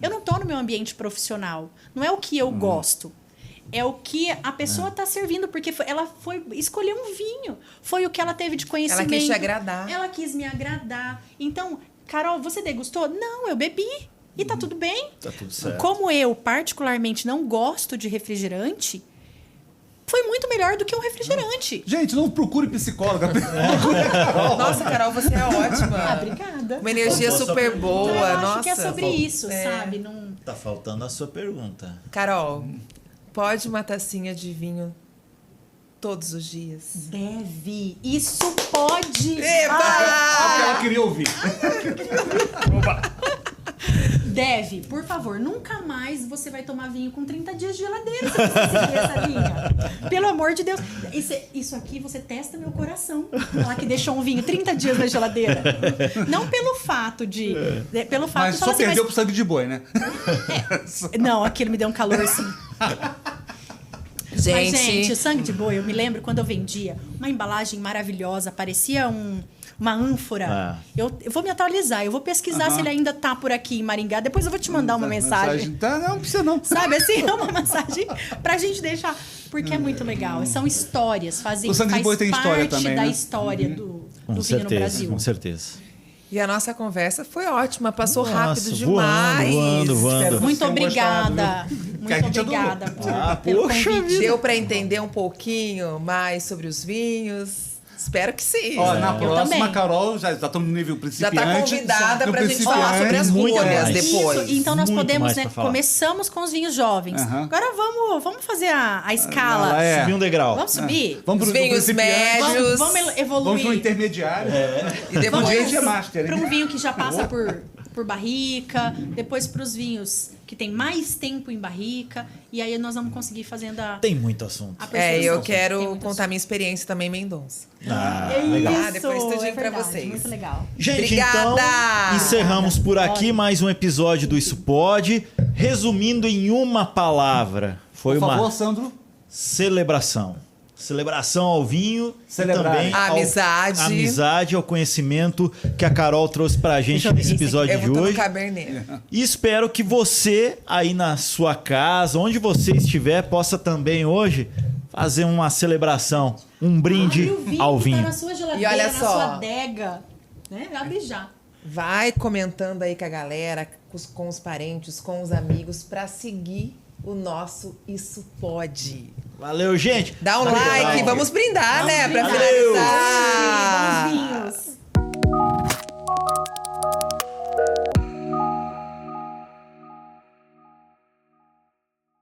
Eu não tô no meu ambiente profissional, não é o que eu gosto. É o que a pessoa está servindo, porque ela foi escolher um vinho. Foi o que ela teve de conhecimento. Ela quis te agradar. Ela quis me agradar. Então, Carol, você degustou? Não, eu bebi. E tá tudo bem. Tá tudo certo. Como eu, particularmente, não gosto de refrigerante, foi muito melhor do que um refrigerante. Gente, não procure psicóloga. Nossa, Carol, você é ótima. Obrigada. Uma energia Boa super sua boa. Então, eu acho Nossa. que é sobre isso, sabe? Não... Tá faltando a sua pergunta. Carol, pode uma tacinha de vinho todos os dias? Deve. Isso pode. Eba! Porque ela queria ouvir. Deve. Por favor, nunca mais você vai tomar vinho com 30 dias de geladeira se você seguir essa linha. Pelo amor de Deus. Isso aqui você testa meu coração. Falar que deixou um vinho 30 dias na geladeira. Não pelo fato de... Pelo fato Mas de só falar perdeu pro sangue de boi, né? Não, aquilo me deu um calor, sim. Mas, gente, o sangue de boi, eu me lembro quando eu vendia uma embalagem maravilhosa, parecia uma ânfora. Eu vou me atualizar, eu vou pesquisar se ele ainda tá por aqui em Maringá. Depois eu vou te mandar uma mensagem. Tá, não precisa não. Sabe assim, é uma mensagem pra gente deixar. Porque é muito legal. São histórias, O sangue de boi tem história também, da né? história do Com vinho no Brasil. Com certeza. E a nossa conversa foi ótima, passou Nossa, rápido demais. voando. Muito tenham obrigada. gostado, Muito que a gente obrigada adorou. pelo poxa convite. Deu para entender um pouquinho mais sobre os vinhos? Espero que sim. Ó, na Eu próxima, também. Carol, já estamos no nível Já principiante. tá convidada No pra gente falar sobre as Muito rolhas mais. depois. Isso, então nós Muito podemos, mais né? pra falar. Começamos com os vinhos jovens. Aham. Agora vamos fazer a escala. Ela é. Subir um degrau. Vamos subir? Vamos Os pro vinhos principiante. médios. Vamos Vamos evoluir. pro intermediário. E depois Vamos gente é master, para hein? um vinho que já passa por barrica, depois para os vinhos que tem mais tempo em barrica, e aí nós vamos conseguir fazendo a Tem muito assunto. eu Tem quero muito contar minha experiência também em Mendonça. Legal. Isso, depois tudinho pra verdade, vocês. Muito legal. Gente, Obrigada! então encerramos por aqui mais um episódio do Isso Pode. Resumindo em uma palavra, foi Por favor, uma Sandro. celebração. Celebração ao vinho Celebrar. e também A amizade. amizade, ao conhecimento que a Carol trouxe pra gente nesse episódio Eu de vou tomar hoje. Cabernet. E espero que você, aí na sua casa, onde você estiver, possa também hoje fazer uma celebração, um brinde ao Tá vinho. na sua geladeira, E olha na só. sua adega. Né? Abre já. Vai comentando aí com a galera, com os parentes, com os amigos, pra seguir o nosso Isso Pode. Valeu, gente! Dá um like, vamos brindar, né? Pra Valeu. finalizar. Bons vinhos.